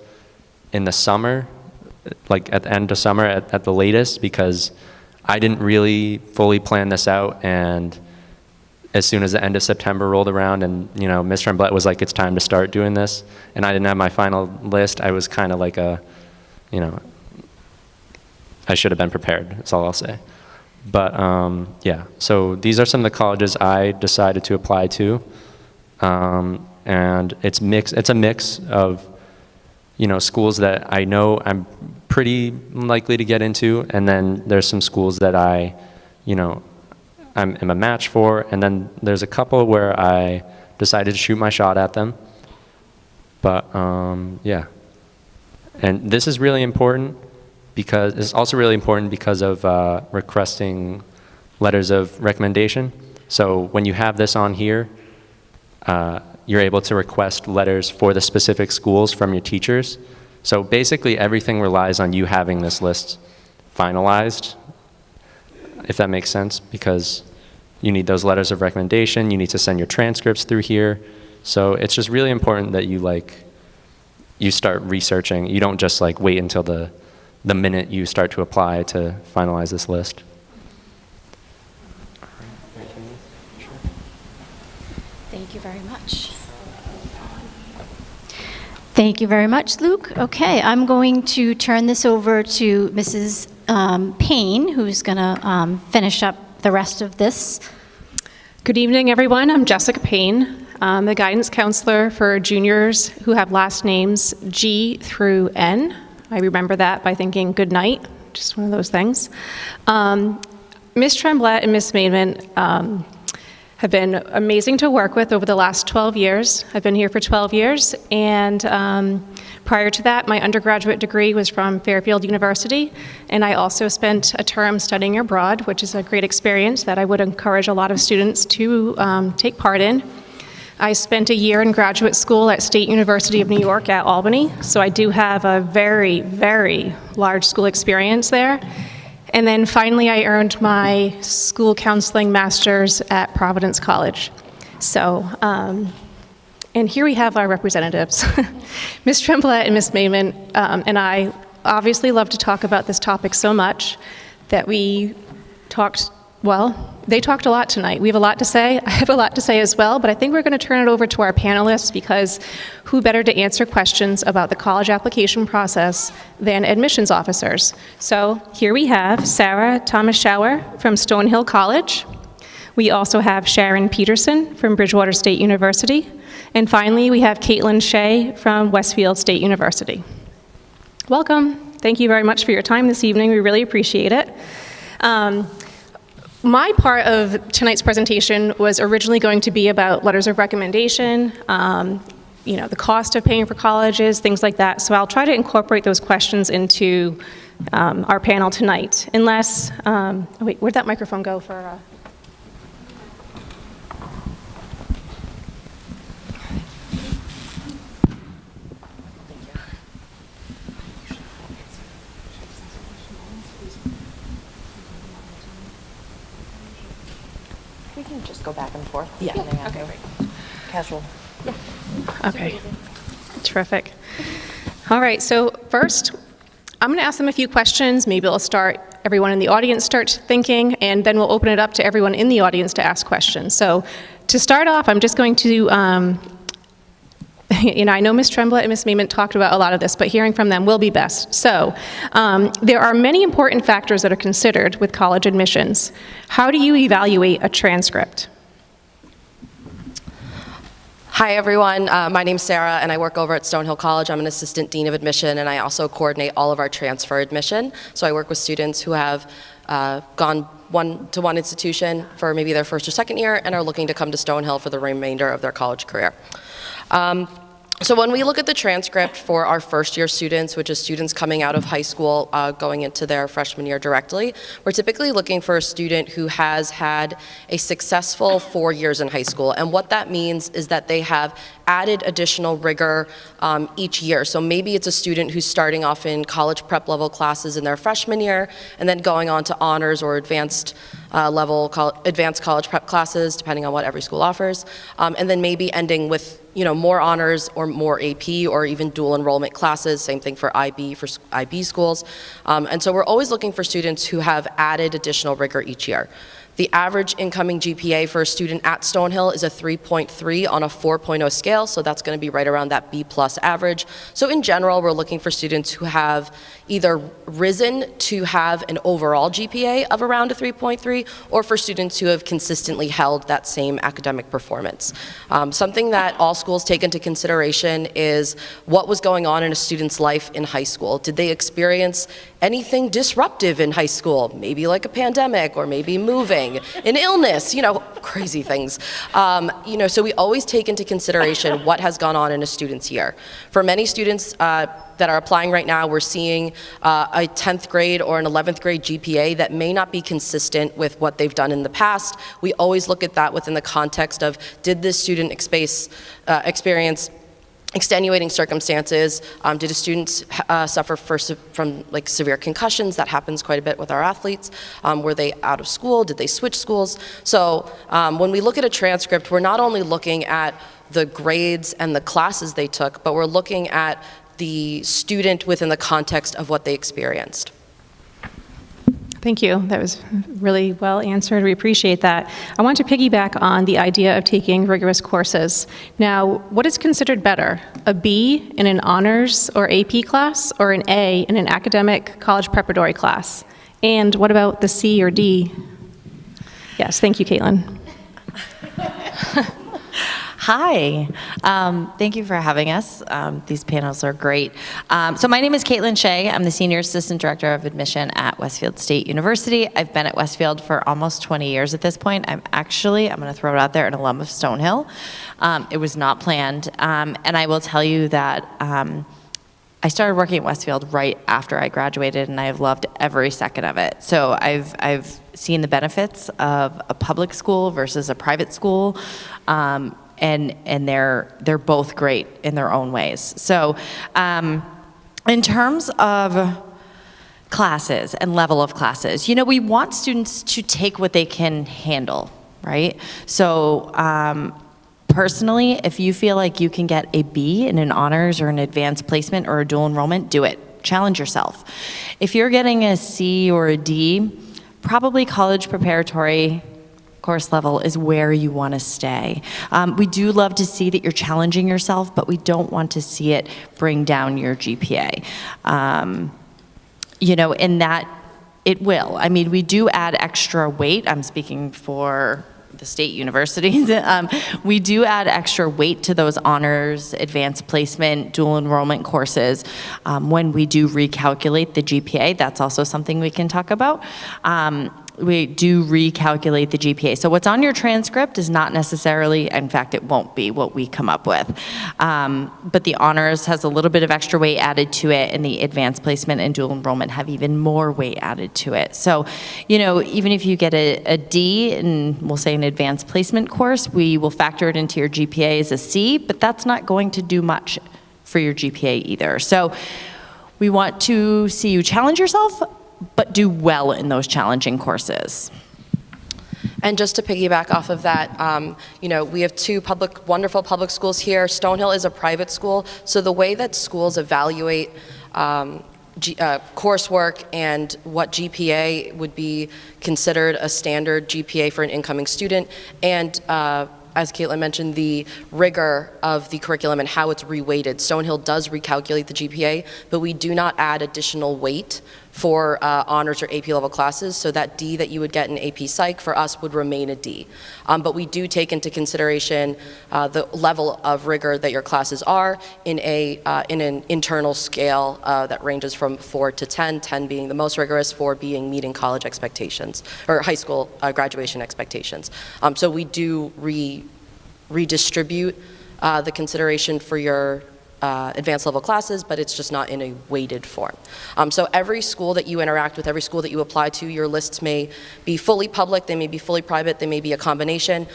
in the summer, like at the end of summer at the latest, because I didn't really fully plan this out, and as soon as the end of September rolled around and, Ms. Tremblett was like, it's time to start doing this, and I didn't have my final list, I was kind of like I should have been prepared, that's all I'll say. But yeah, so these are some of the colleges I decided to apply to. And it's a mix of, schools that I know I'm pretty likely to get into, and then there's some schools that I'm a match for, and then there's a couple where I decided to shoot my shot at them. But yeah, and this is really important because it's also really important because of requesting letters of recommendation. So when you have this on here, you're able to request letters for the specific schools from your teachers. So basically everything relies on you having this list finalized, if that makes sense, because you need those letters of recommendation, you need to send your transcripts through here. So it's just really important that you start researching. You don't just wait until the minute you start to apply to finalize this list. Thank you very much. Thank you very much, Luke. Okay, I'm going to turn this over to Mrs. Payne, who's going to finish up the rest of this. Good evening, everyone. I'm Jessica Payne. I'm the guidance counselor for juniors who have last names G through N. I remember that by thinking good night, just one of those things. Ms. Tremblett and Ms. Maidman have been amazing to work with over the last 12 years. I've been here for 12 years, and prior to that, my undergraduate degree was from Fairfield University, and I also spent a term studying abroad, which is a great experience that I would encourage a lot of students to take part in. I spent a year in graduate school at State University of New York at Albany, so I do have a very, very large school experience there. And then finally, I earned my school counseling master's at Providence College. So, and here we have our representatives. Ms. Tremblett and Ms. Maidman and I obviously love to talk about this topic so much that we talked, they talked a lot tonight. We have a lot to say. I have a lot to say as well, but I think we're going to turn it over to our panelists, because who better to answer questions about the college application process than admissions officers? So here we have Sarah Thomas-Schauer from Stonehill College. We also have Sharon Peterson from Bridgewater State University. And finally, we have Caitlin Shea from Westfield State University. Welcome. Thank you very much for your time this evening. We really appreciate it. My part of tonight's presentation was originally going to be about letters of recommendation, the cost of paying for colleges, things like that. So I'll try to incorporate those questions into our panel tonight. Unless, wait, where'd that microphone go for? can just go back and forth. Yeah. depending on Okay, who. great. Casual. Okay. Terrific. All right, so first, I'm going to ask them a few questions. Maybe I'll start, everyone in the audience start thinking, and then we'll open it up to everyone in the audience to ask questions. So to start off, I'm just going to, I know Ms. Tremblett and Ms. Maiman talked about a lot of this, but hearing from them will be best. So there are many important factors that are considered with college admissions. How do you evaluate a transcript? Hi, everyone. My name's Sarah, and I work over at Stonehill College. I'm an assistant dean of admission, and I also coordinate all of our transfer admission. So I work with students who have gone to one institution for maybe their first or second year and are looking to come to Stonehill for the remainder of their college career. So when we look at the transcript for our first-year students, which is students coming out of high school going into their freshman year directly, we're typically looking for a student who has had a successful 4 years in high school. And what that means is that they have added additional rigor each year. So maybe it's a student who's starting off in college prep level classes in their freshman year and then going on to honors or advanced advanced college prep classes, depending on what every school offers, and then maybe ending with more honors or more AP or even dual enrollment classes, same thing for IB schools. And so we're always looking for students who have added additional rigor each year. The average incoming GPA for a student at Stonehill is a 3.3 on a 4.0 scale, so that's going to be right around that B+ average. So in general, we're looking for students who have either risen to have an overall GPA of around a 3.3, or for students who have consistently held that same academic performance. Something that all schools take into consideration is what was going on in a student's life in high school. Did they experience anything disruptive in high school? Maybe like a pandemic, or maybe moving, an illness, crazy things. So we always take into consideration what has gone on in a student's year. For many students that are applying right now, we're seeing a 10th grade or an 11th grade GPA that may not be consistent with what they've done in the past. We always look at that within the context of, did this student experience extenuating circumstances? Did a student suffer from severe concussions? That happens quite a bit with our athletes. Were they out of school? Did they switch schools? So when we look at a transcript, we're not only looking at the grades and the classes they took, but we're looking at the student within the context of what they experienced. Thank you. That was really well answered. We appreciate that. I want to piggyback on the idea of taking rigorous courses. Now, what is considered better, a B in an honors or AP class, or an A in an academic college preparatory class? And what about the C or D? Yes, thank you, Caitlin. Hi, thank you for having us. These panels are great. So my name is Caitlin Shea. I'm the Senior Assistant Director of Admission at Westfield State University. I've been at Westfield for almost 20 years at this point. I'm going to throw it out there, an alum of Stonehill. It was not planned. And I will tell you that I started working at Westfield right after I graduated, and I've loved every second of it. So I've seen the benefits of a public school versus a private school. And they're both great in their own ways. So in terms of classes and level of classes, we want students to take what they can handle, right? So personally, if you feel like you can get a B in an honors or an advanced placement or a dual enrollment, do it. Challenge yourself. If you're getting a C or a D, probably college preparatory course level is where you want to stay. We do love to see that you're challenging yourself, but we don't want to see it bring down your GPA. In that it will. I mean, we do add extra weight. I'm speaking for the state universities. We do add extra weight to those honors, advanced placement, dual enrollment courses when we do recalculate the GPA. That's also something we can talk about. We do recalculate the GPA. So what's on your transcript is not necessarily, in fact, it won't be what we come up with. But the honors has a little bit of extra weight added to it, and the advanced placement and dual enrollment have even more weight added to it. So, even if you get a D in, we'll say, an advanced placement course, we will factor it into your GPA as a C, but that's not going to do much for your GPA either. So we want to see you challenge yourself, but do well in those challenging courses. And just to piggyback off of that, we have two wonderful public schools here. Stonehill is a private school, so the way that schools evaluate coursework and what GPA would be considered a standard GPA for an incoming student, and as Caitlin mentioned, the rigor of the curriculum and how it's reweighted. Stonehill does recalculate the GPA, but we do not add additional weight for honors or AP level classes, so that D that you would get in AP Psych for us would remain a D. But we do take into consideration the level of rigor that your classes are in an internal scale that ranges from 4 to 10, 10 being the most rigorous, 4 being meeting college expectations, or high school graduation expectations. So we do redistribute the consideration for your advanced level classes, but it's just not in a weighted form. So every school that you interact with, every school that you apply to, your lists may be fully public, they may be fully private, they may be a combination.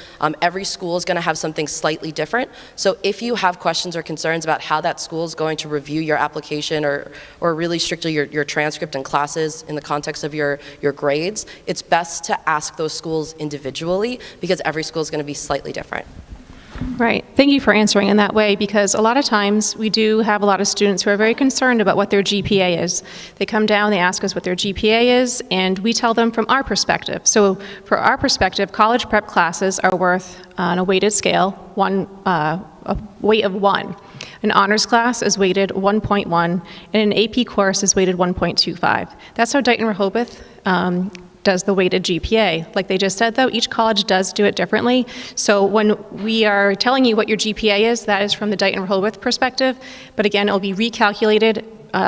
Every school is going to have something slightly different. So if you have questions or concerns about how that school is going to review your application or really strictly your transcript and classes in the context of your grades, it's best to ask those schools individually because every school is going to be slightly different. Right. Thank you for answering in that way, because a lot of times we do have a lot of students who are very concerned about what their GPA is. They come down, they ask us what their GPA is, and we tell them from our perspective. So for our perspective, college prep classes are worth, on a weighted scale, a weight of 1. An honors class is weighted 1.1, and an AP course is weighted 1.25. That's how Dighton-Rehoboth does the weighted GPA. Like they just said, though, each college does do it differently. So when we are telling you what your GPA is, that is from the Dighton-Rehoboth perspective. But again, it'll be recalculated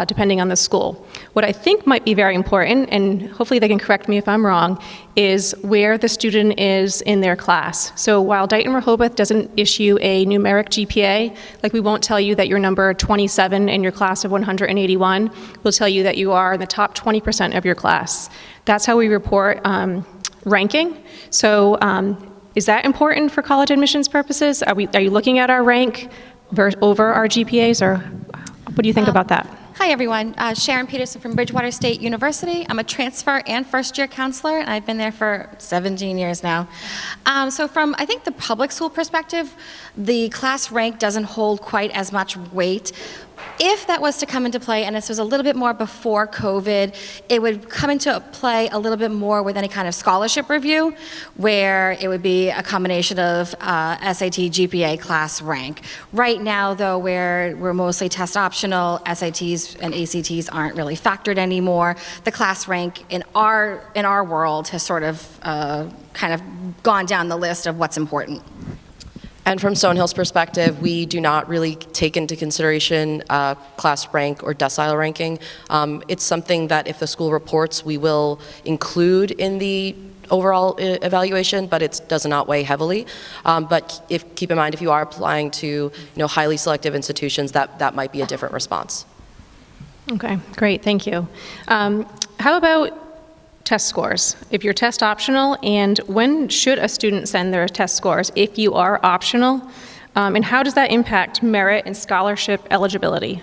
depending on the school. What I think might be very important, and hopefully they can correct me if I'm wrong, is where the student is in their class. So while Dighton-Rehoboth doesn't issue a numeric GPA, like we won't tell you that you're number 27 in your class of 181, we'll tell you that you are in the top 20% of your class. That's how we report ranking. So is that important for college admissions purposes? Are you looking at our rank over our GPAs, or what do you think about that? Hi, everyone. Sharon Peterson from Bridgewater State University. I'm a transfer and first-year counselor, and I've been there for 17 years now. So from, I think, the public school perspective, the class rank doesn't hold quite as much weight. If that was to come into play, and this was a little bit more before COVID, it would come into play a little bit more with any kind of scholarship review, where it would be a combination of SAT, GPA, class rank. Right now, though, where we're mostly test optional, SATs and ACTs aren't really factored anymore. The class rank in our world has sort of kind of gone down the list of what's important. And from Stonehill's perspective, we do not really take into consideration class rank or decile ranking. It's something that if the school reports, we will include in the overall evaluation, but it does not weigh heavily. But keep in mind, if you are applying to highly selective institutions, that might be a different response. Okay, great, thank you. How about test scores? If you're test optional, and when should a student send their test scores if you are optional? And how does that impact merit and scholarship eligibility?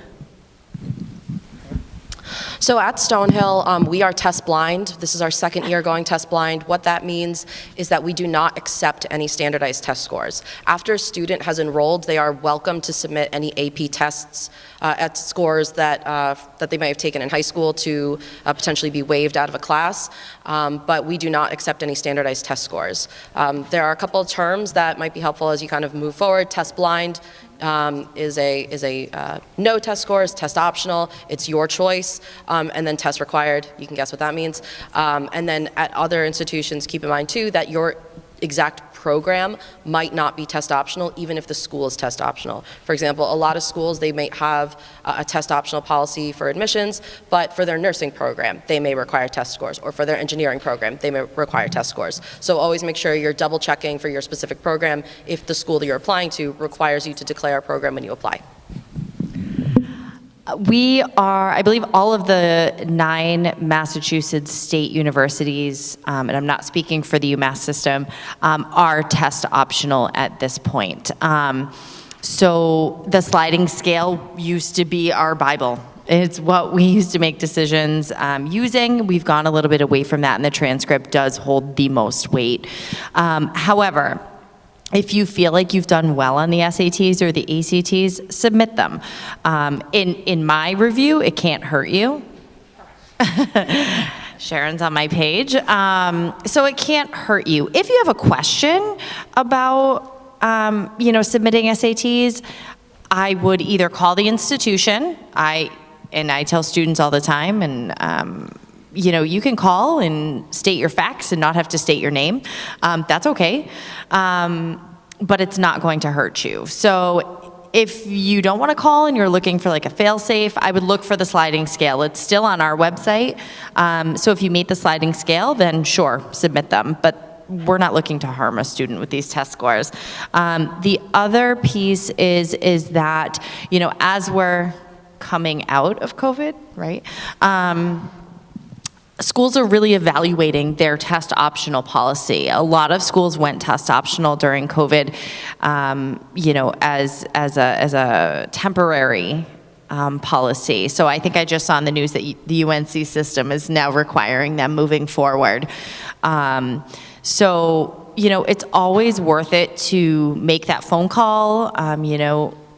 So at Stonehill, we are test blind. This is our second year going test blind. What that means is that we do not accept any standardized test scores. After a student has enrolled, they are welcome to submit any AP tests at scores that they may have taken in high school to potentially be waived out of a class, but we do not accept any standardized test scores. There are a couple of terms that might be helpful as you kind of move forward. Test blind is a no test score, is test optional, it's your choice, and then test required, you can guess what that means. And then at other institutions, keep in mind too that your exact program might not be test optional, even if the school is test optional. For example, a lot of schools, they may have a test optional policy for admissions, but for their nursing program, they may require test scores, or for their engineering program, they may require test scores. So always make sure you're double checking for your specific program if the school that you're applying to requires you to declare a program when you apply. We are, I believe, all of the 9 Massachusetts state universities, and I'm not speaking for the UMass system, are test optional at this point. So the sliding scale used to be our Bible. It's what we used to make decisions using. We've gone a little bit away from that, and the transcript does hold the most weight. However, if you feel like you've done well on the SATs or the ACTs, submit them. In my review, it can't hurt you. Sharon's on my page. So it can't hurt you. If you have a question about, submitting SATs, I would either call the institution. I tell students all the time, and you can call and state your facts and not have to state your name. That's okay. But it's not going to hurt you. So if you don't want to call and you're looking for like a fail-safe, I would look for the sliding scale. It's still on our website. So if you meet the sliding scale, then sure, submit them. But we're not looking to harm a student with these test scores. The other piece is that, as we're coming out of COVID, right? Schools are really evaluating their test optional policy. A lot of schools went test optional during COVID, as a temporary policy. So I think I just saw in the news that the UNC system is now requiring them moving forward. So it's always worth it to make that phone call.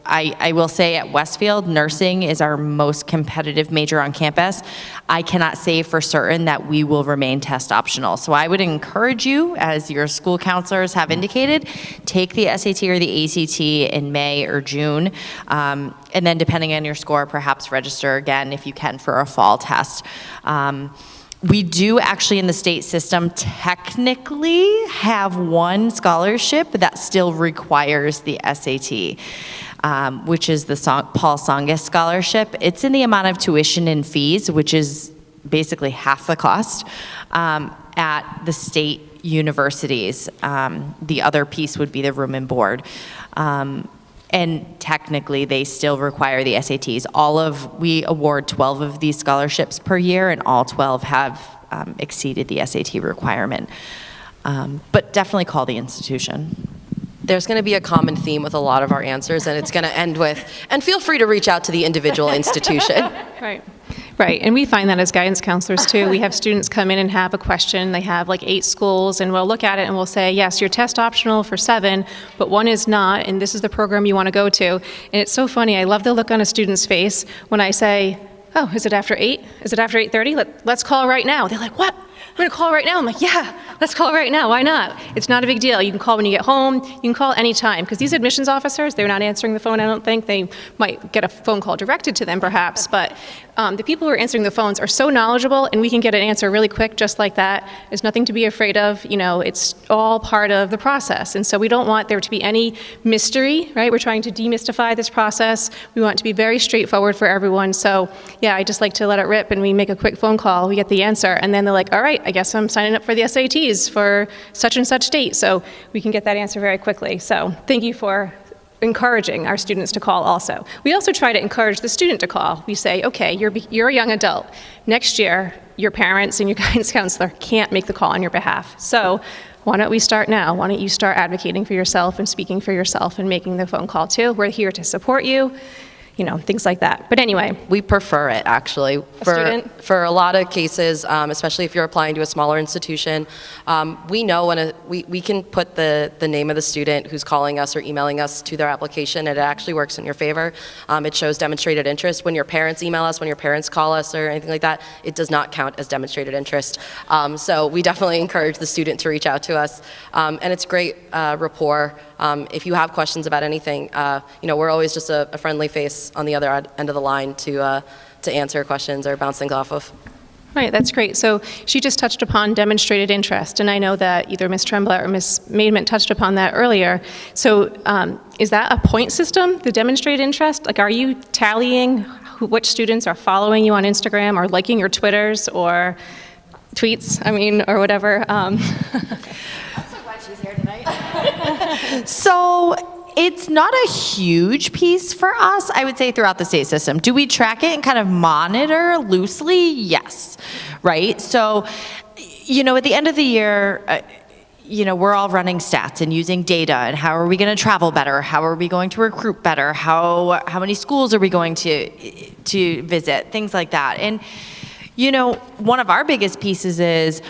I will say at Westfield, nursing is our most competitive major on campus. I cannot say for certain that we will remain test optional. So I would encourage you, as your school counselors have indicated, take the SAT or the ACT in May or June. And then depending on your score, perhaps register again if you can for a fall test. We do actually in the state system technically have one scholarship that still requires the SAT. Which is the Paul Tsongas Scholarship. It's in the amount of tuition and fees, which is basically half the cost at the state universities. The other piece would be the room and board. And technically, they still require the SATs. We award 12 of these scholarships per year, and all 12 have exceeded the SAT requirement. But definitely call the institution. There's going to be a common theme with a lot of our answers, and it's going to end with, and feel free to reach out to the individual institution. Right, and we find that as guidance counselors too. We have students come in and have a question. They have like 8 schools, and we'll look at it and we'll say, yes, you're test optional for 7, but one is not, and this is the program you want to go to. And it's so funny. I love the look on a student's face when I say, oh, is it after 8? Is it after 8:30? Let's call right now. They're like, what? We're going to call right now. I'm like, yeah, let's call right now. Why not? It's not a big deal. You can call when you get home. You can call anytime. Because these admissions officers, they're not answering the phone, I don't think. They might get a phone call directed to them, perhaps. But the people who are answering the phones are so knowledgeable, and we can get an answer really quick just like that. There's nothing to be afraid of. It's all part of the process. And so we don't want there to be any mystery, right? We're trying to demystify this process. We want it to be very straightforward for everyone. So, yeah, I just like to let it rip, and we make a quick phone call. We get the answer, and then they're like, all right, I guess I'm signing up for the SATs for such and such date. So we can get that answer very quickly. So thank you for encouraging our students to call also. We also try to encourage the student to call. We say, okay, you're a young adult. Next year, your parents and your guidance counselor can't make the call on your behalf. So why don't we start now? Why don't you start advocating for yourself and speaking for yourself and making the phone call too? We're here to support you. Things like that. But anyway. We prefer it, actually. For a lot of cases, especially if you're applying to a smaller institution, we know when we can put the name of the student who's calling us or emailing us to their application, and it actually works in your favor. It shows demonstrated interest. When your parents email us, when your parents call us or anything like that, it does not count as demonstrated interest. So we definitely encourage the student to reach out to us. And it's great rapport. If you have questions about anything, we're always just a friendly face on the other end of the line to answer questions or bounce things off of. Right, that's great. So she just touched upon demonstrated interest, and I know that either Ms. Tremblett or Ms. Maidment touched upon that earlier. So is that a point system, the demonstrated interest? Like, are you tallying which students are following you on Instagram or liking your Twitters or tweets, or whatever? I'm so glad she's here tonight. So it's not a huge piece for us, I would say, throughout the state system. Do we track it and kind of monitor loosely? Yes, right? So, at the end of the year, we're all running stats and using data, and how are we going to travel better? How are we going to recruit better? How many schools are we going to visit? Things like that. And, one of our biggest pieces is,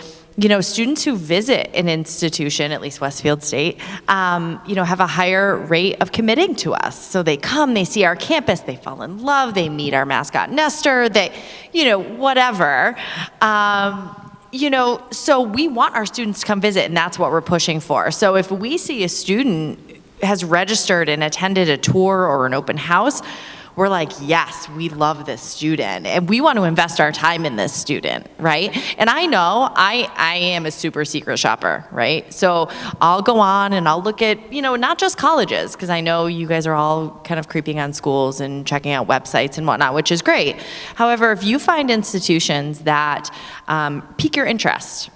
students who visit an institution, at least Westfield State, have a higher rate of committing to us. So they come, they see our campus, they fall in love, they meet our mascot Nestor, they, whatever. So we want our students to come visit, and that's what we're pushing for. So if we see a student has registered and attended a tour or an open house, we're like, yes, we love this student, and we want to invest our time in this student, right? And I know I am a super secret shopper, right? So I'll go on and I'll look at, not just colleges, because I know you guys are all kind of creeping on schools and checking out websites and whatnot, which is great. However, if you find institutions that pique your interest,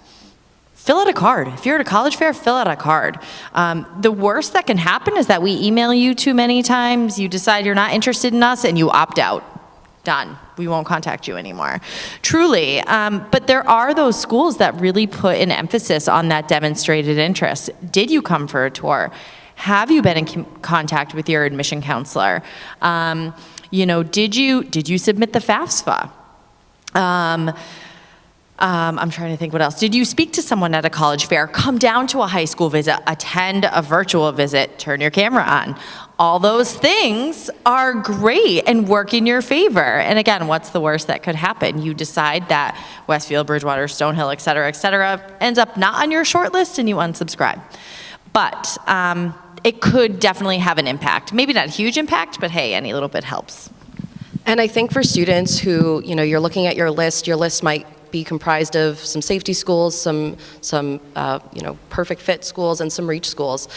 fill out a card. If you're at a college fair, fill out a card. The worst that can happen is that we email you too many times, you decide you're not interested in us, and you opt out. Done. We won't contact you anymore. Truly. But there are those schools that really put an emphasis on that demonstrated interest. Did you come for a tour? Have you been in contact with your admission counselor? Did you submit the FAFSA? I'm trying to think what else. Did you speak to someone at a college fair? Come down to a high school visit, attend a virtual visit, turn your camera on. All those things are great and work in your favor. And again, what's the worst that could happen? You decide that Westfield, Bridgewater, Stonehill, et cetera, ends up not on your short list and you unsubscribe. But it could definitely have an impact. Maybe not a huge impact, but hey, any little bit helps. And I think for students who, you're looking at your list might be comprised of some safety schools, some perfect fit schools, and some reach schools.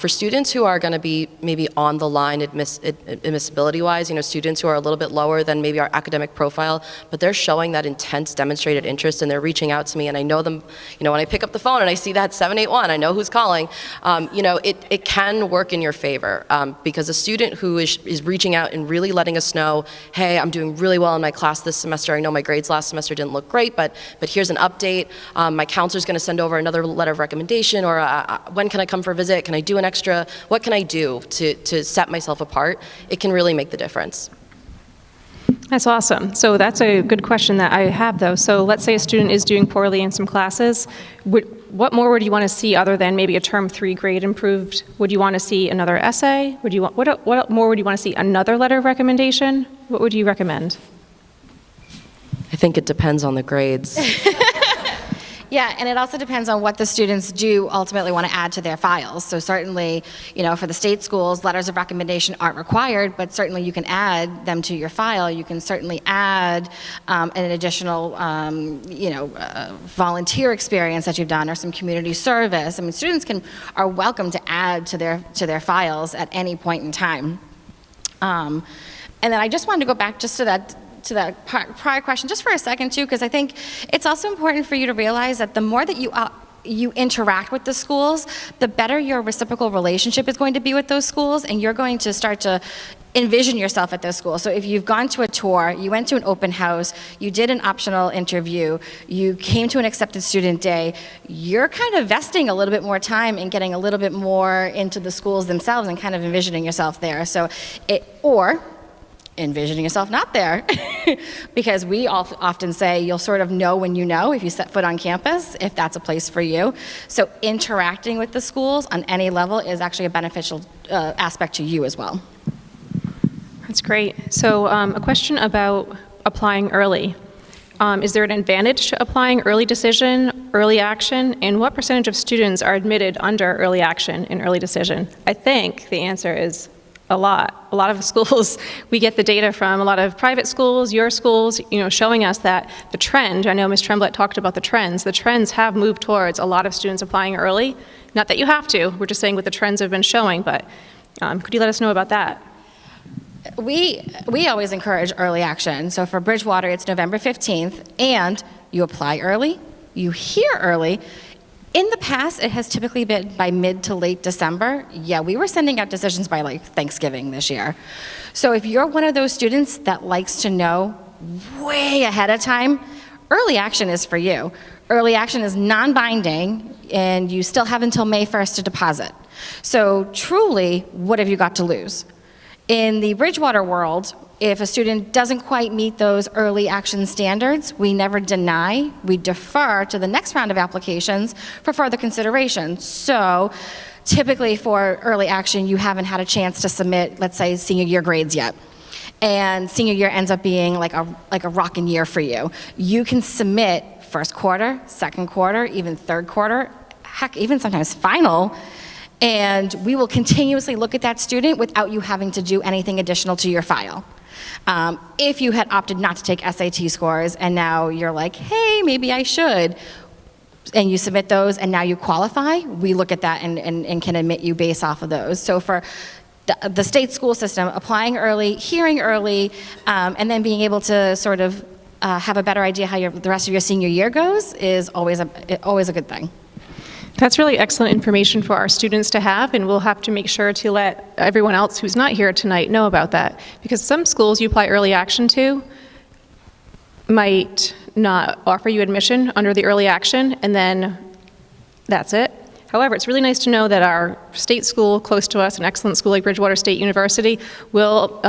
For students who are going to be maybe on the line admissibility-wise, students who are a little bit lower than maybe our academic profile, but they're showing that intense demonstrated interest, and they're reaching out to me, and I know them, when I pick up the phone and I see that 781, I know who's calling, it can work in your favor, because a student who is reaching out and really letting us know, hey, I'm doing really well in my class this semester, I know my grades last semester didn't look great, but here's an update. My counselor's going to send over another letter of recommendation, or when can I come for a visit? Can I do an extra? What can I do to set myself apart? It can really make the difference. That's awesome. So that's a good question that I have, though. So let's say a student is doing poorly in some classes. What more would you want to see other than maybe a term 3 grade improved? Would you want to see another essay? What more would you want to see? Another letter of recommendation? What would you recommend? I think it depends on the grades. Yeah, and it also depends on what the students do ultimately want to add to their files. So certainly, for the state schools, letters of recommendation aren't required, but certainly you can add them to your file. You can certainly add an additional, volunteer experience that you've done, or some community service. I mean, students are welcome to add to their files at any point in time. And then I just wanted to go back just to that prior question just for a second too, because I think it's also important for you to realize that the more that you interact with the schools, the better your reciprocal relationship is going to be with those schools, and you're going to start to envision yourself at those schools. So if you've gone to a tour, you went to an open house, you did an optional interview, you came to an accepted student day, you're kind of vesting a little bit more time and getting a little bit more into the schools themselves and kind of envisioning yourself there. So or envisioning yourself not there, because we often say you'll sort of know when you know if you set foot on campus, if that's a place for you. So interacting with the schools on any level is actually a beneficial aspect to you as well. That's great. So a question about applying early. Is there an advantage to applying early decision, early action, and what percentage of students are admitted under early action and early decision? I think the answer is a lot. A lot of schools, we get the data from a lot of private schools, your schools, showing us that the trend, I know Ms. Tremblett talked about the trends have moved towards a lot of students applying early. Not that you have to, we're just saying what the trends have been showing, but could you let us know about that? We always encourage early action. So for Bridgewater, it's November 15th, and you apply early, you hear early. In the past, it has typically been by mid to late December. Yeah, we were sending out decisions by like Thanksgiving this year. So if you're one of those students that likes to know way ahead of time, early action is for you. Early action is non-binding. and you still have until May 1st to deposit. So truly, what have you got to lose? In the Bridgewater world, if a student doesn't quite meet those early action standards, we never deny, we defer to the next round of applications for further consideration. So typically for early action, you haven't had a chance to submit, let's say, senior year grades yet. And senior year ends up being like a rockin' year for you. You can submit first quarter, second quarter, even third quarter, heck, even sometimes final, and we will continuously look at that student without you having to do anything additional to your file. If you had opted not to take SAT scores and now you're like, hey, maybe I should, and you submit those and now you qualify, we look at that and can admit you based off of those. So for the state school system, applying early, hearing early, and then being able to sort of have a better idea how the rest of your senior year goes is always a good thing. That's really excellent information for our students to have, and we'll have to make sure to let everyone else who's not here tonight know about that. Because some schools you apply early action to might not offer you admission under the early action, and then that's it. However, it's really nice to know that our state school close to us, an excellent school like Bridgewater State University, will,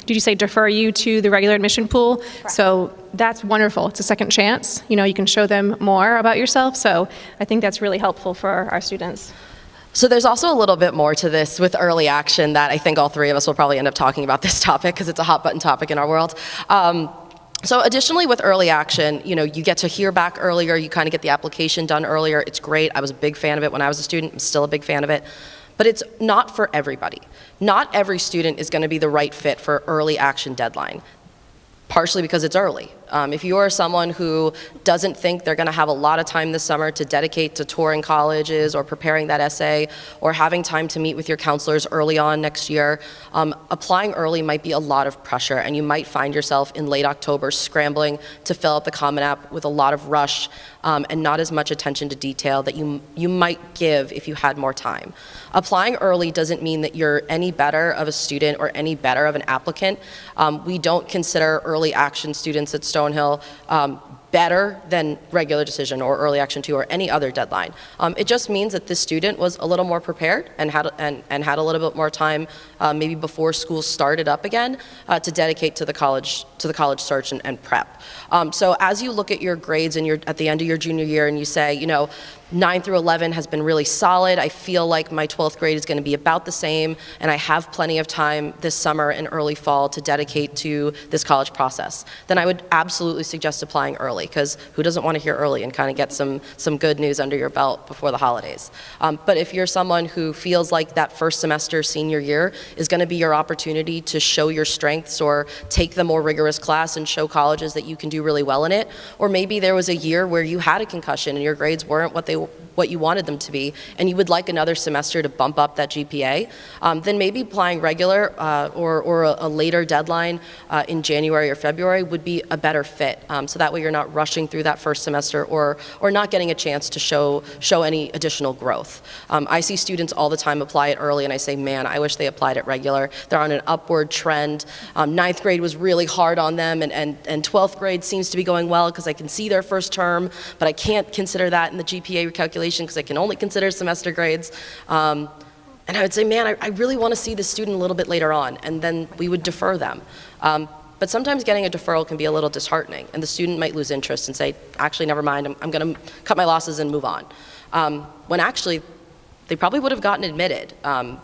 did you say defer you to the regular admission pool? Correct. So that's wonderful. It's a second chance. You know, you can show them more about yourself. So I think that's really helpful for our students. So there's also a little bit more to this with early action that I think all three of us will probably end up talking about this topic because it's a hot button topic in our world. So additionally with early action, you know, you get to hear back earlier, you kind of get the application done earlier. It's great. I was a big fan of it when I was a student. I'm still a big fan of it. But it's not for everybody. Not every student is going to be the right fit for early action deadline, partially because it's early. If you are someone who doesn't think they're going to have a lot of time this summer to dedicate to touring colleges or preparing that essay or having time to meet with your counselors early on next year, applying early might be a lot of pressure, and you might find yourself in late October scrambling to fill out the Common App with a lot of rush and not as much attention to detail that you might give if you had more time. Applying early doesn't mean that you're any better of a student or any better of an applicant. We don't consider early action students at Stonehill better than regular decision or early action 2 or any other deadline. It just means that this student was a little more prepared and had a little bit more time maybe before school started up again to dedicate to the college search and prep. So as you look at your grades and at the end of your junior year and you say, you know, 9 through 11 has been really solid. I feel like my 12th grade is going to be about the same, and I have plenty of time this summer and early fall to dedicate to this college process. Then I would absolutely suggest applying early, because who doesn't want to hear early and kind of get some good news under your belt before the holidays? But if you're someone who feels like that first semester senior year is going to be your opportunity to show your strengths or take the more rigorous class and show colleges that you can do really well in it, or maybe there was a year where you had a concussion and your grades weren't what you wanted them to be, and you would like another semester to bump up that GPA, then maybe applying regular or a later deadline in January or February would be a better fit. So that way you're not rushing through that first semester or not getting a chance to show any additional growth. I see students all the time apply it early, and I say, man, I wish they applied it regular. They're on an upward trend. 9th grade was really hard on them, and 12th grade seems to be going well because I can see their first term, but I can't consider that in the GPA recalculation because I can only consider semester grades. And I would say, man, I really want to see the student a little bit later on, and then we would defer them. But sometimes getting a deferral can be a little disheartening, and the student might lose interest and say, actually, never mind, I'm going to cut my losses and move on. When actually, they probably would have gotten admitted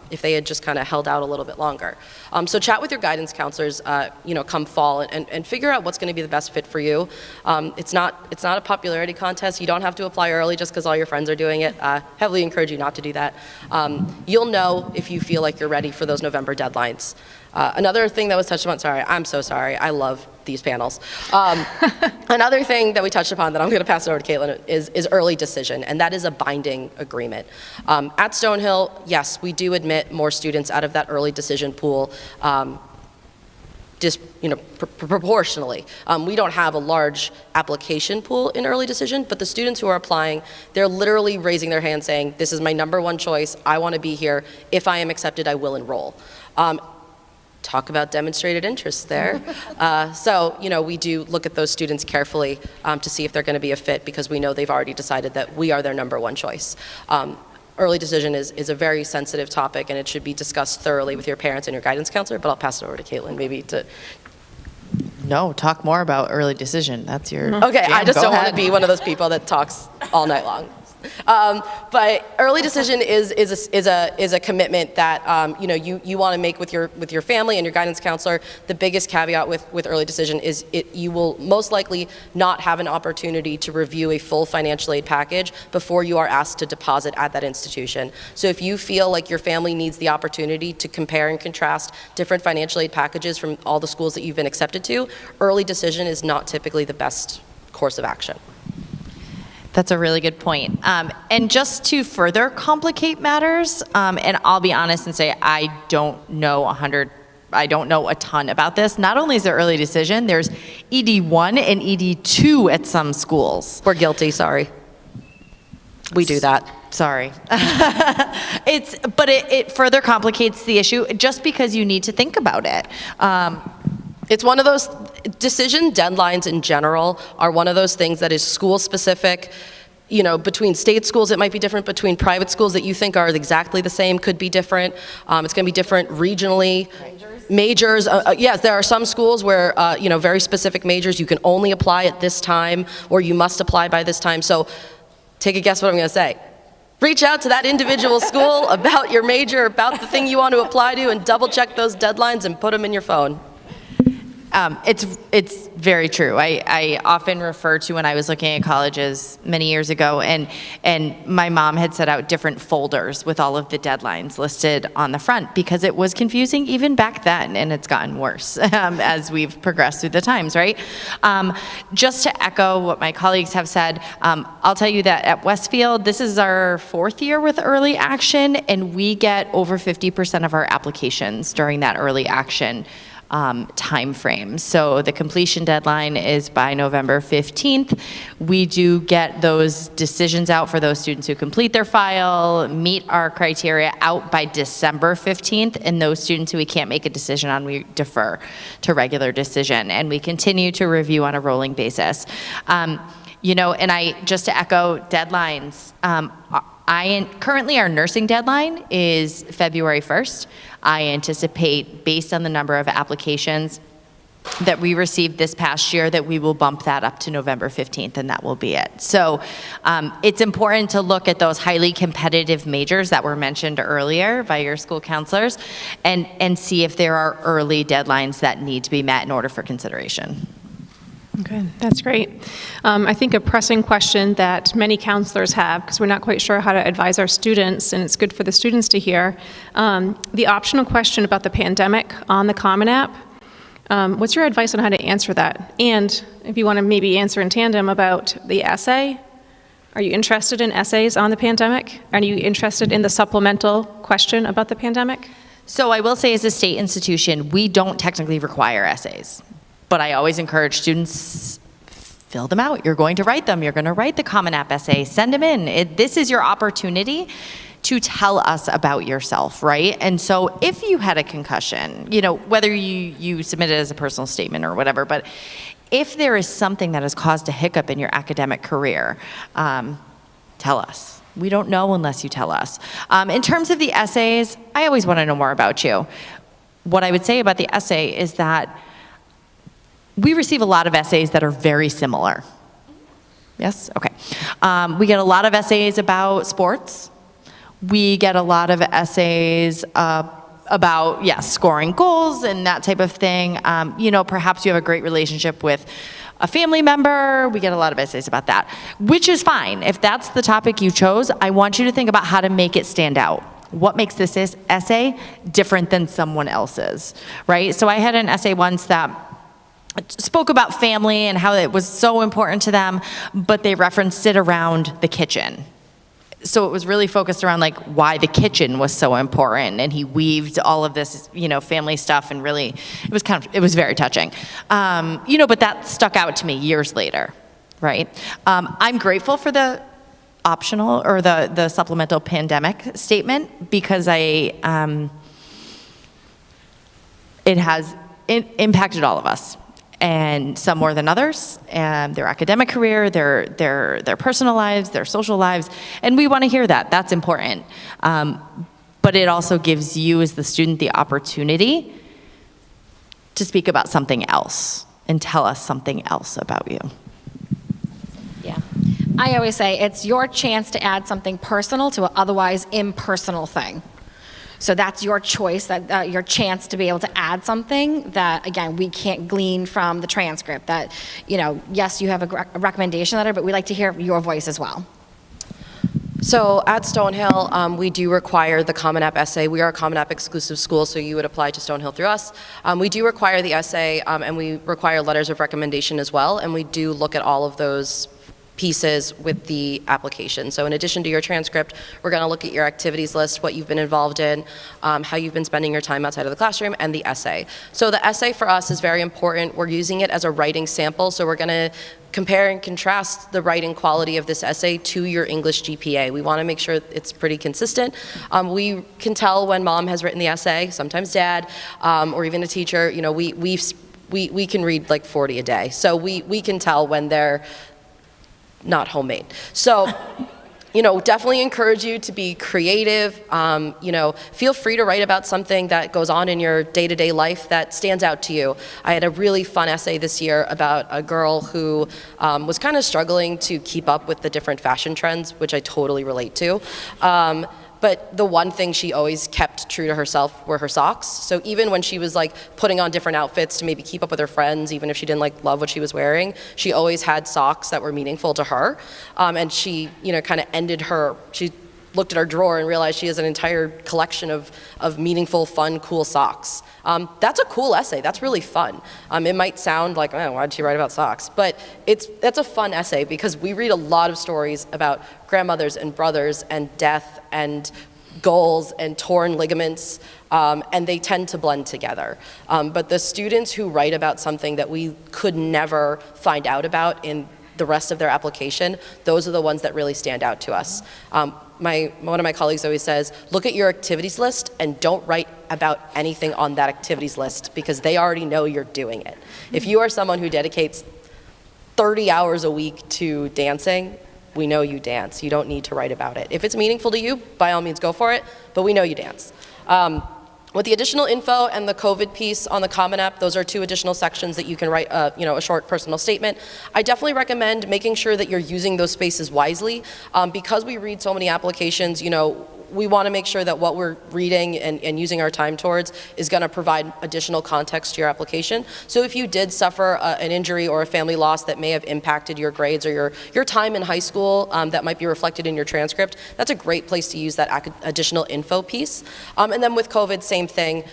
if they had just kind of held out a little bit longer. So chat with your guidance counselors, come fall and figure out what's going to be the best fit for you. It's not a popularity contest. You don't have to apply early just because all your friends are doing it. Heavily encourage you not to do that. You'll know if you feel like you're ready for those November deadlines. Another thing that was touched upon, I'm so sorry, I love these panels. Another thing that we touched upon that I'm going to pass it over to Caitlin is early decision, and that is a binding agreement. At Stonehill, yes, we do admit more students out of that early decision pool, just proportionally. We don't have a large application pool in early decision, but the students who are applying, they're literally raising their hand saying, this is my #1 choice, I want to be here, if I am accepted, I will enroll. talk about demonstrated interest there. So, we do look at those students carefully to see if they're going to be a fit, because we know they've already decided that we are their number one choice. Early decision is a very sensitive topic, and it should be discussed thoroughly with your parents and your guidance counselor, but I'll pass it over to Caitlin maybe to... No, talk more about early decision. That's your Okay, jam. I just Go don't want ahead. to be one of those people that talks all night long. But early decision is a commitment that you want to make with your family and your guidance counselor. The biggest caveat with early decision is you will most likely not have an opportunity to review a full financial aid package before you are asked to deposit at that institution. So if you feel like your family needs the opportunity to compare and contrast different financial aid packages from all the schools that you've been accepted to, early decision is not typically the best course of action. That's a really good point. And just to further complicate matters, and I'll be honest and say I don't know a ton about this. Not only is there early decision, there's ED1 and ED2 at some schools. We're guilty, sorry. We do that. Sorry. But it further complicates the issue just because you need to think about it. It's one of those, decision deadlines in general are one of those things that is school specific. Between state schools it might be different, between private schools that you think are exactly the same could be different. It's going to be different regionally. Majors, yes, there are some schools where, very specific majors you can only apply at this time, or you must apply by this time. So take a guess what I'm going to say. Reach out to that individual school about your major, about the thing you want to apply to, and double check those deadlines and put them in your phone. It's very true. I often refer to when I was looking at colleges many years ago, and my mom had set out different folders with all of the deadlines listed on the front because it was confusing even back then, and it's gotten worse as we've progressed through the times, right? Just to echo what my colleagues have said, I'll tell you that at Westfield, this is our 4th year with early action, and we get over 50% of our applications during that early action time frame. So the completion deadline is by November 15th. We do get those decisions out for those students who complete their file, meet our criteria out by December 15th, and those students who we can't make a decision on, we defer to regular decision, and we continue to review on a rolling basis. And just to echo deadlines, currently our nursing deadline is February 1st. I anticipate, based on the number of applications that we received this past year, that we will bump that up to November 15th, and that will be it. So it's important to look at those highly competitive majors that were mentioned earlier by your school counselors and see if there are early deadlines that need to be met in order for consideration. Okay, that's great. I think a pressing question that many counselors have, because we're not quite sure how to advise our students, and it's good for the students to hear, the optional question about the pandemic on the Common App. What's your advice on how to answer that? And if you want to maybe answer in tandem about the essay, are you interested in essays on the pandemic? Are you interested in the supplemental question about the pandemic? So I will say, as a state institution, we don't technically require essays. But I always encourage students, fill them out. You're going to write them. You're going to write the Common App essay. Send them in. This is your opportunity to tell us about yourself, right? And so if you had a concussion, whether you submit it as a personal statement or whatever, but if there is something that has caused a hiccup in your academic career, tell us. We don't know unless you tell us. In terms of the essays, I always want to know more about you. What I would say about the essay is that we receive a lot of essays that are very similar. Yes? Okay. We get a lot of essays about sports. We get a lot of essays about, scoring goals and that type of thing. Perhaps you have a great relationship with a family member. We get a lot of essays about that, which is fine. If that's the topic you chose, I want you to think about how to make it stand out. What makes this essay different than someone else's, right? So I had an essay once that spoke about family and how it was so important to them, but they referenced it around the kitchen. So it was really focused around why the kitchen was so important, and he weaved all of this, family stuff, and really, it was very touching. But that stuck out to me years later, right? I'm grateful for the optional or the supplemental pandemic statement because it has impacted all of us, and some more than others, and their academic career, their personal lives, their social lives, and we want to hear that. That's important. But it also gives you as the student the opportunity to speak about something else and tell us something else about you. Yeah. I always say it's your chance to add something personal to an otherwise impersonal thing. So that's your choice, that your chance to be able to add something that, again, we can't glean from the transcript. That, you know, yes, you have a recommendation letter, but we like to hear your voice as well. So at Stonehill, we do require the Common App essay. We are a Common App exclusive school, so you would apply to Stonehill through us. We do require the essay, and we require letters of recommendation as well, and we do look at all of those pieces with the application. So in addition to your transcript, we're going to look at your activities list, what you've been involved in, how you've been spending your time outside of the classroom, and the essay. So the essay for us is very important. We're using it as a writing sample, so we're going to compare and contrast the writing quality of this essay to your English GPA. We want to make sure it's pretty consistent. We can tell when mom has written the essay, sometimes dad, or even a teacher. You know, we can read like 40 a day, so we can tell when they're not homemade. So, you know, definitely encourage you to be creative. You know, feel free to write about something that goes on in your day-to-day life that stands out to you. I had a really fun essay this year about a girl who was kind of struggling to keep up with the different fashion trends, which I totally relate to. But the one thing she always kept true to herself were her socks. So even when she was like putting on different outfits to maybe keep up with her friends, even if she didn't like love what she was wearing, she always had socks that were meaningful to her. And she, you know, kind of she looked at her drawer and realized she has an entire collection of meaningful, fun, cool socks. That's a cool essay. That's really fun. It might sound like, oh, why did she write about socks? But that's a fun essay because we read a lot of stories about grandmothers and brothers and death and goals and torn ligaments, and they tend to blend together. But the students who write about something that we could never find out about in the rest of their application, those are the ones that really stand out to us. One of my colleagues always says, look at your activities list and don't write about anything on that activities list because they already know you're doing it. If you are someone who dedicates 30 hours a week to dancing, we know you dance. You don't need to write about it. If it's meaningful to you, by all means go for it, but we know you dance. With the additional info and the COVID piece on the Common App, those are 2 additional sections that you can write a short personal statement. I definitely recommend making sure that you're using those spaces wisely. Because we read so many applications, you know, we want to make sure that what we're reading and using our time towards is going to provide additional context to your application. So if you did suffer an injury or a family loss that may have impacted your grades or your time in high school that might be reflected in your transcript, that's a great place to use that additional info piece. And then with COVID, same thing.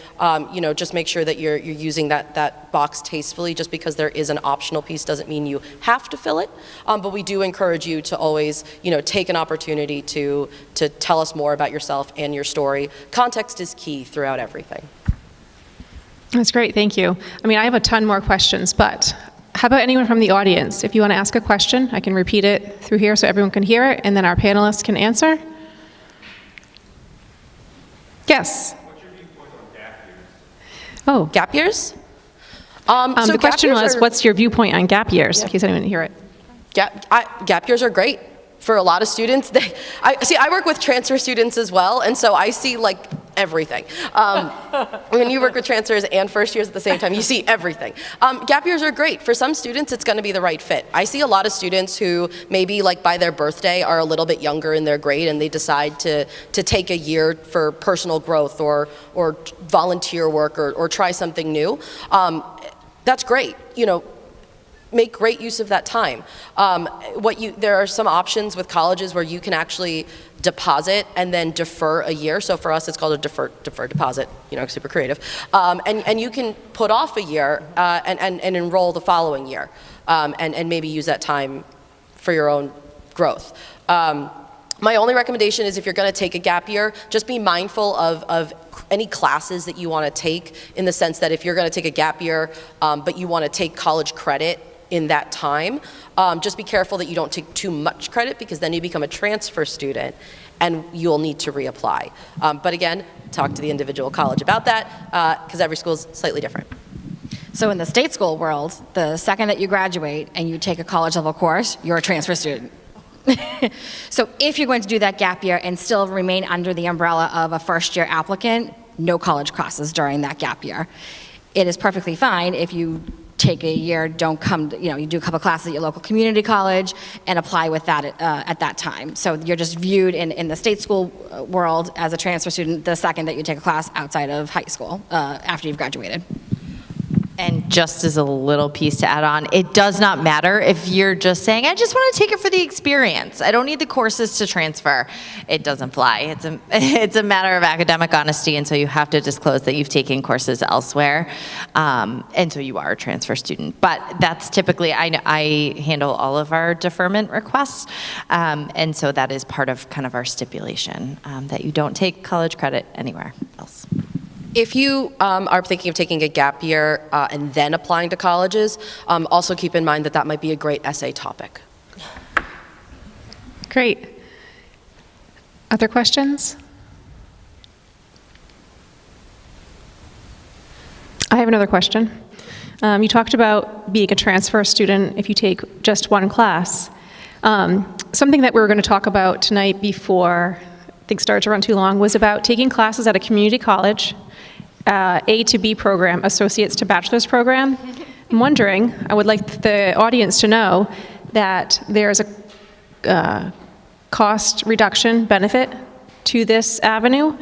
You know, just make sure that you're using that box tastefully. Just because there is an optional piece doesn't mean you have to fill it. But we do encourage you to always, you know, take an opportunity to tell us more about yourself and your story. Context is key throughout everything. That's great, thank you. I mean, I have a ton more questions, but how about anyone from the audience? If you want to ask a question, I can repeat it through here so everyone can hear it, and then our panelists can answer. Yes? What's your viewpoint on gap years? Oh. Gap years? So the question was, what's your viewpoint on gap years, in case anyone didn't hear it? Gap years are great. For a lot of students, I work with transfer students as well, and so I see like everything. When you work with transfers and first years at the same time, you see everything. Gap years are great. For some students, it's going to be the right fit. I see a lot of students who maybe like by their birthday are a little bit younger in their grade and they decide to take a year for personal growth or volunteer work or try something new. That's great. You know, make great use of that time. There are some options with colleges where you can actually deposit and then defer a year. So for us, it's called a defer deposit, you know, super creative. And you can put off a year and enroll the following year and maybe use that time for your own growth. My only recommendation is if you're going to take a gap year, just be mindful of any classes that you want to take, in the sense that if you're going to take a gap year, but you want to take college credit in that time. Just be careful that you don't take too much credit, because then you become a transfer student and you'll need to reapply. But again, talk to the individual college about that, because every school is slightly different. So in the state school world, the second that you graduate and you take a college level course, you're a transfer student. So if you're going to do that gap year and still remain under the umbrella of a first year applicant, no college classes during that gap year. It is perfectly fine if you take a year, don't come, you do a couple classes at your local community college and apply with that at that time. So you're just viewed in the state school world as a transfer student the second that you take a class outside of high school after you've graduated. And just as a little piece to add on, it does not matter if you're just saying, I just want to take it for the experience. I don't need the courses to transfer. It doesn't fly. It's a matter of academic honesty, and so you have to disclose that you've taken courses elsewhere, and so you are a transfer student. But that's typically, I handle all of our deferment requests, and so that is part of kind of our stipulation, that you don't take college credit anywhere else. If you are thinking of taking a gap year and then applying to colleges, also keep in mind that that might be a great essay topic. Great. Other questions? I have another question. You talked about being a transfer student if you take just one class. Something that we were going to talk about tonight before things started to run too long was about taking classes at a community college, A to B program, associates to bachelor's program. I'm wondering, I would like the audience to know that there's a cost reduction benefit to this avenue,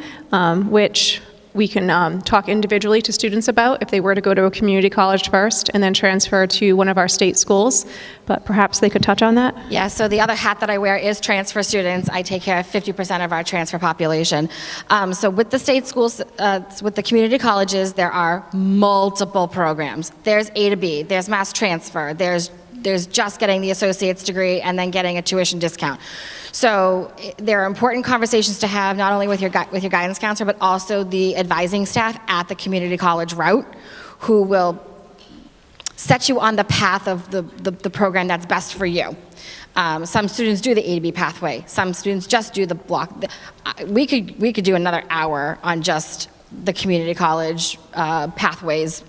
which we can talk individually to students about if they were to go to a community college first and then transfer to one of our state schools, but perhaps they could touch on that. Yeah, so the other hat that I wear is transfer students. I take care of 50% of our transfer population. So with the state schools, with the community colleges, there are multiple programs. There's A to B, there's mass transfer, there's just getting the associate's degree and then getting a tuition discount. So there are important conversations to have, not only with your guidance counselor, but also the advising staff at the community college route, who will set you on the path of the program that's best for you. Some students do the A to B pathway. Some students just do the block. We could do another hour on just the community college pathways.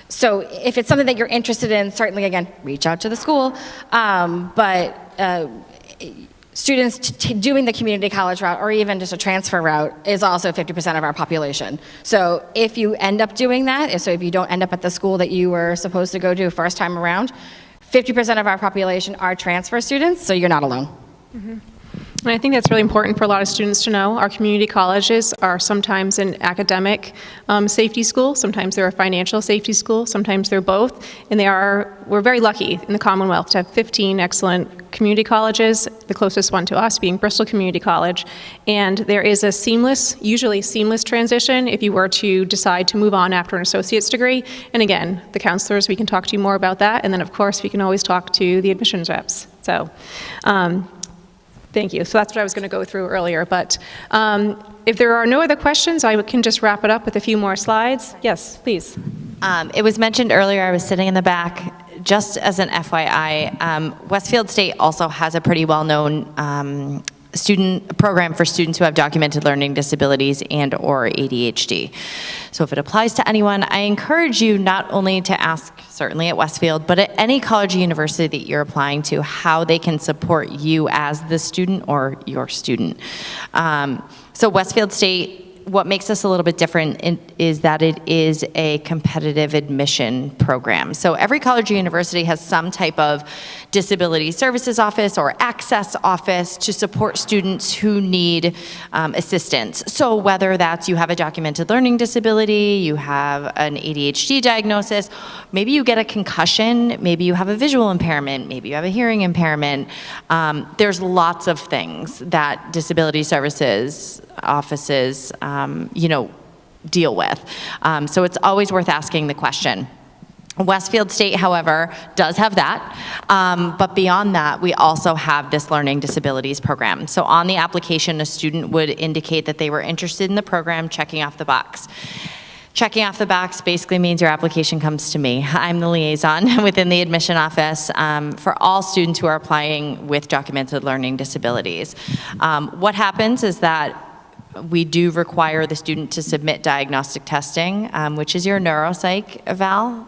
So if it's something that you're interested in, certainly, again, reach out to the school. But students doing the community college route or even just a transfer route is also 50% of our population. So if you end up doing that, so if you don't end up at the school that you were supposed to go to first time around, 50% of our population are transfer students, so you're not alone. Mm-hmm. And I think that's really important for a lot of students to know. Our community colleges are sometimes an academic safety school, sometimes they're a financial safety school, sometimes they're both, and we're very lucky in the Commonwealth to have 15 excellent community colleges, the closest one to us being Bristol Community College, and there is a usually seamless transition if you were to decide to move on after an associate's degree. And again, the counselors, we can talk to you more about that, and then of course we can always talk to the admissions reps. So. Thank you. So that's what I was going to go through earlier. But if there are no other questions, I can just wrap it up with a few more slides. Yes, please. It was mentioned earlier, I was sitting in the back. Just as an FYI, Westfield State also has a pretty well-known student program for students who have documented learning disabilities and or ADHD. So if it applies to anyone, I encourage you not only to ask, certainly at Westfield, but at any college or university that you're applying to, how they can support you as the student or your student. So Westfield State, what makes us a little bit different is that it is a competitive admission program. So every college or university has some type of disability services office or access office to support students who need assistance. So whether that's you have a documented learning disability, you have an ADHD diagnosis, maybe you get a concussion, maybe you have a visual impairment, maybe you have a hearing impairment. There's lots of things that disability services offices deal with. So it's always worth asking the question. Westfield State, however, does have that, but beyond that, we also have this learning disabilities program. So on the application, a student would indicate that they were interested in the program, checking off the box. Checking off the box basically means your application comes to me. I'm the liaison within the admission office for all students who are applying with documented learning disabilities. What happens is that we do require the student to submit diagnostic testing, which is your neuropsych eval,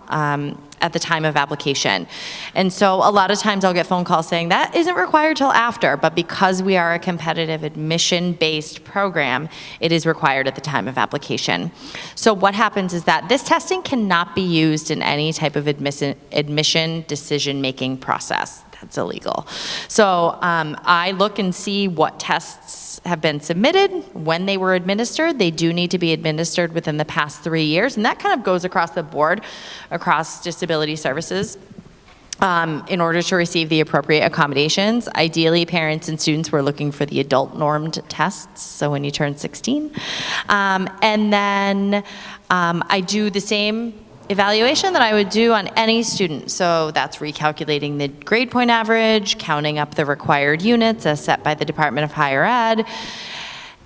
at the time of application. And so a lot of times I'll get phone calls saying that isn't required till after, but because we are a competitive admission-based program, it is required at the time of application. So what happens is that this testing cannot be used in any type of admission decision-making process. That's illegal. So I look and see what tests have been submitted, when they were administered. They do need to be administered within the past 3 years, and that kind of goes across the board, across disability services. In order to receive the appropriate accommodations, ideally parents and students were looking for the adult normed tests, so when you turn 16. And then I do the same evaluation that I would do on any student. So that's recalculating the grade point average, counting up the required units as set by the Department of Higher Ed.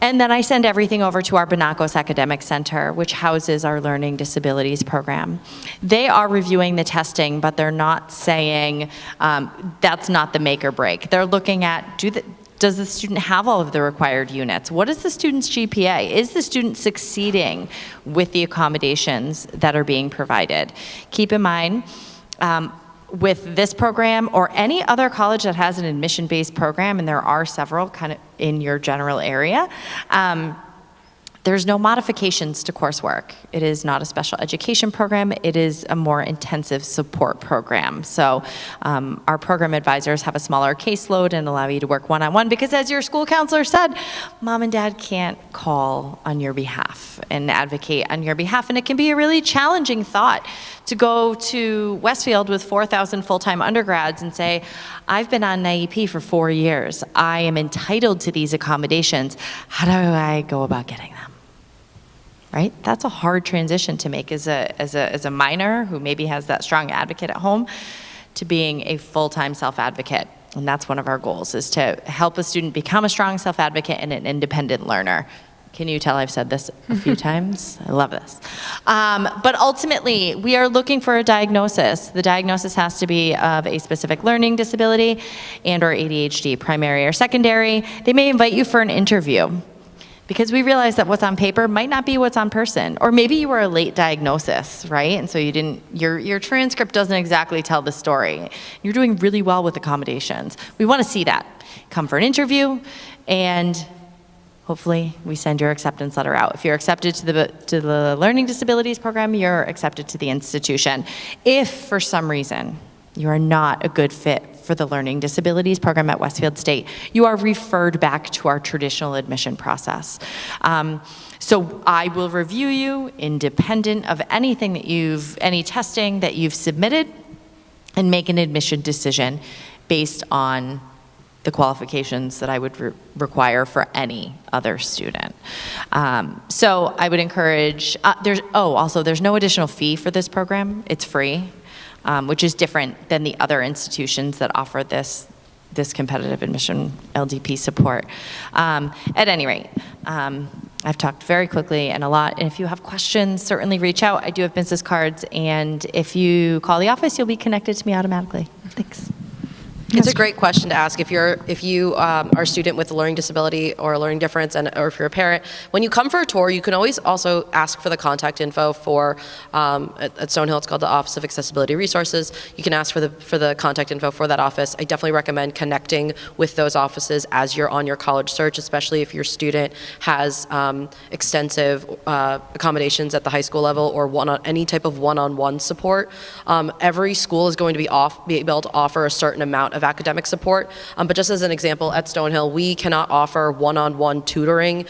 And then I send everything over to our Bonacos Academic Center, which houses our learning disabilities program. They are reviewing the testing, but they're not saying that's not the make or break. They're looking at, does the student have all of the required units? What is the student's GPA? Is the student succeeding with the accommodations that are being provided? Keep in mind, with this program or any other college that has an admission-based program, and there are several kind of in your general area, there's no modifications to coursework. It is not a special education program. It is a more intensive support program. So our program advisors have a smaller caseload and allow you to work one-on-one because, as your school counselor said, mom and dad can't call on your behalf and advocate on your behalf. And it can be a really challenging thought to go to Westfield with 4,000 full-time undergrads and say, I've been on an IEP for 4 years. I am entitled to these accommodations. How do I go about getting them? Right? That's a hard transition to make as a minor who maybe has that strong advocate at home to being a full-time self-advocate. And that's one of our goals, is to help a student become a strong self-advocate and an independent learner. Can you tell I've said this a few times? I love this. But ultimately, we are looking for a diagnosis. The diagnosis has to be of a specific learning disability and or ADHD, primary or secondary. They may invite you for an interview, because we realize that what's on paper might not be what's on person. Or maybe you were a late diagnosis, right? And so you didn't, your transcript doesn't exactly tell the story. You're doing really well with accommodations. We want to see that. Come for an interview, and hopefully we send your acceptance letter out. If you're accepted to the Learning Disabilities Program, you're accepted to the institution. If for some reason you are not a good fit for the Learning Disabilities Program at Westfield State, you are referred back to our traditional admission process. So I will review you independent of anything that any testing that you've submitted, and make an admission decision based on the qualifications that I would require for any other student. So I would encourage, there's no additional fee for this program. It's free. Which is different than the other institutions that offer this competitive admission LDP support. At any rate, I've talked very quickly and a lot, and if you have questions, certainly reach out. I do have business cards, and if you call the office, you'll be connected to me automatically. Thanks. It's a great question to ask. If you are a student with a learning disability or a learning difference, or if you're a parent, when you come for a tour, you can always also ask for the contact info for at Stonehill. It's called the Office of Accessibility Resources. You can ask for the contact info for that office. I definitely recommend connecting with those offices as you're on your college search, especially if your student has extensive accommodations at the high school level or any type of one-on-one support. Every school is going to be able to offer a certain amount of academic support. But just as an example, at Stonehill, we cannot offer one-on-one tutoring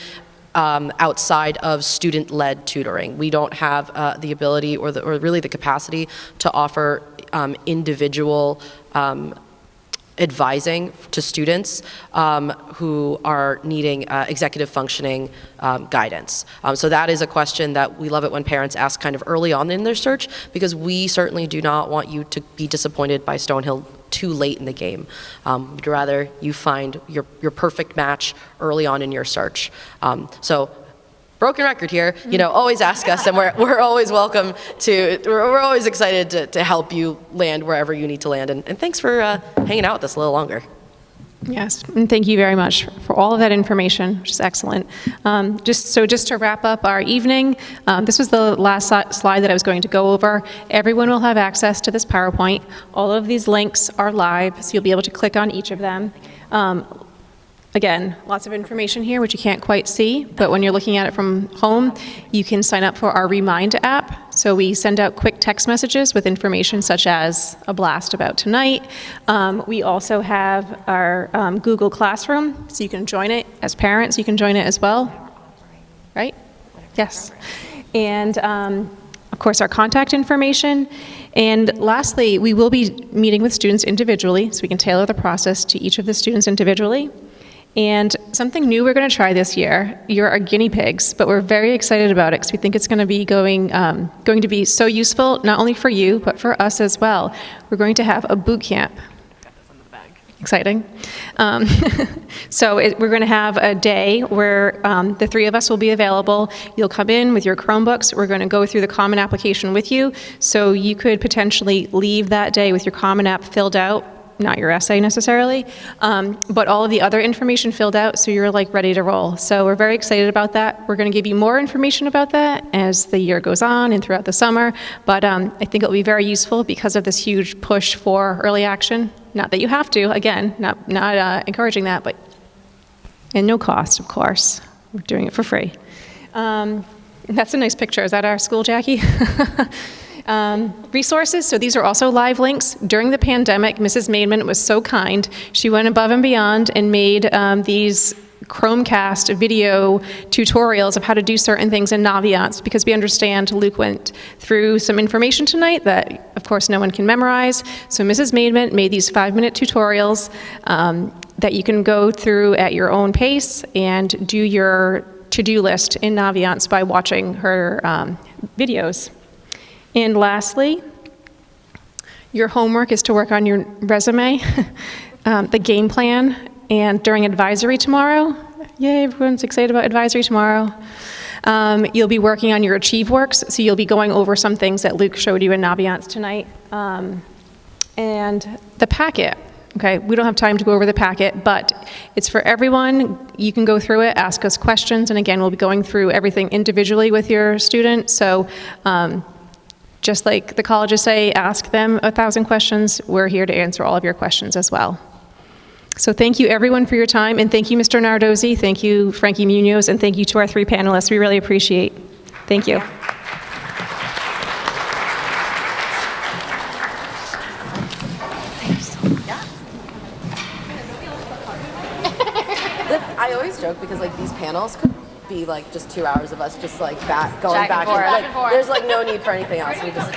outside of student-led tutoring. We don't have the ability or really the capacity to offer individual advising to students who are needing executive functioning guidance. So that is a question that we love it when parents ask kind of early on in their search, because we certainly do not want you to be disappointed by Stonehill too late in the game. We'd rather you find your perfect match early on in your search. So broken record here, always ask us, and we're always welcome to, we're always excited to help you land wherever you need to land. And thanks for hanging out with us a little longer. Yes, and thank you very much for all of that information, which is excellent. Just to wrap up our evening, this was the last slide that I was going to go over. Everyone will have access to this PowerPoint. All of these links are live, so you'll be able to click on each of them. Again, lots of information here, which you can't quite see, but when you're looking at it from home, you can sign up for our Remind app. So we send out quick text messages with information such as a blast about tonight. We also have our Google Classroom, so you can join it. As parents, you can join it as well, right? Yes. And of course, our contact information. And lastly, we will be meeting with students individually, so we can tailor the process to each of the students individually. And something new we're going to try this year, you're our guinea pigs, but we're very excited about it because we think it's going to be going to be so useful, not only for you, but for us as well. We're going to have a boot camp. Exciting. So we're going to have a day where the three of us will be available. You'll come in with your Chromebooks. We're going to go through the Common Application with you, so you could potentially leave that day with your Common App filled out. Not your essay necessarily, but all of the other information filled out, so you're like ready to roll. So we're very excited about that. We're going to give you more information about that as the year goes on and throughout the summer, but I think it'll be very useful because of this huge push for early action. Not that you have to, again, not encouraging that, but and no cost, of course. We're doing it for free. That's a nice picture. Is that our school, Jackie? Resources, so these are also live links. During the pandemic, Mrs. Maidman was so kind. She went above and beyond and made these Chromecast video tutorials of how to do certain things in Naviance, because we understand Luke went through some information tonight that, of course, no one can memorize. So Mrs. Maidman made these 5-minute tutorials that you can go through at your own pace and do your to-do list in Naviance by watching her videos. And lastly, your homework is to work on your resume, the game plan, and during advisory tomorrow, yay, everyone's excited about advisory tomorrow, you'll be working on your AchieveWorks, so you'll be going over some things that Luke showed you in Naviance tonight. And the packet, okay, we don't have time to go over the packet, but it's for everyone. You can go through it, ask us questions, and again, we'll be going through everything individually with your student, so just like the colleges say, ask them 1,000 questions. We're here to answer all of your questions as well. So thank you, everyone, for your time, and thank you, Mr. Nardozzi, thank you, Frankie Munoz, and thank you to our 3 panelists. We really appreciate it. Thank you. I always joke because these panels could be just 2 hours of us just going back and forth. There's no need for anything else. We just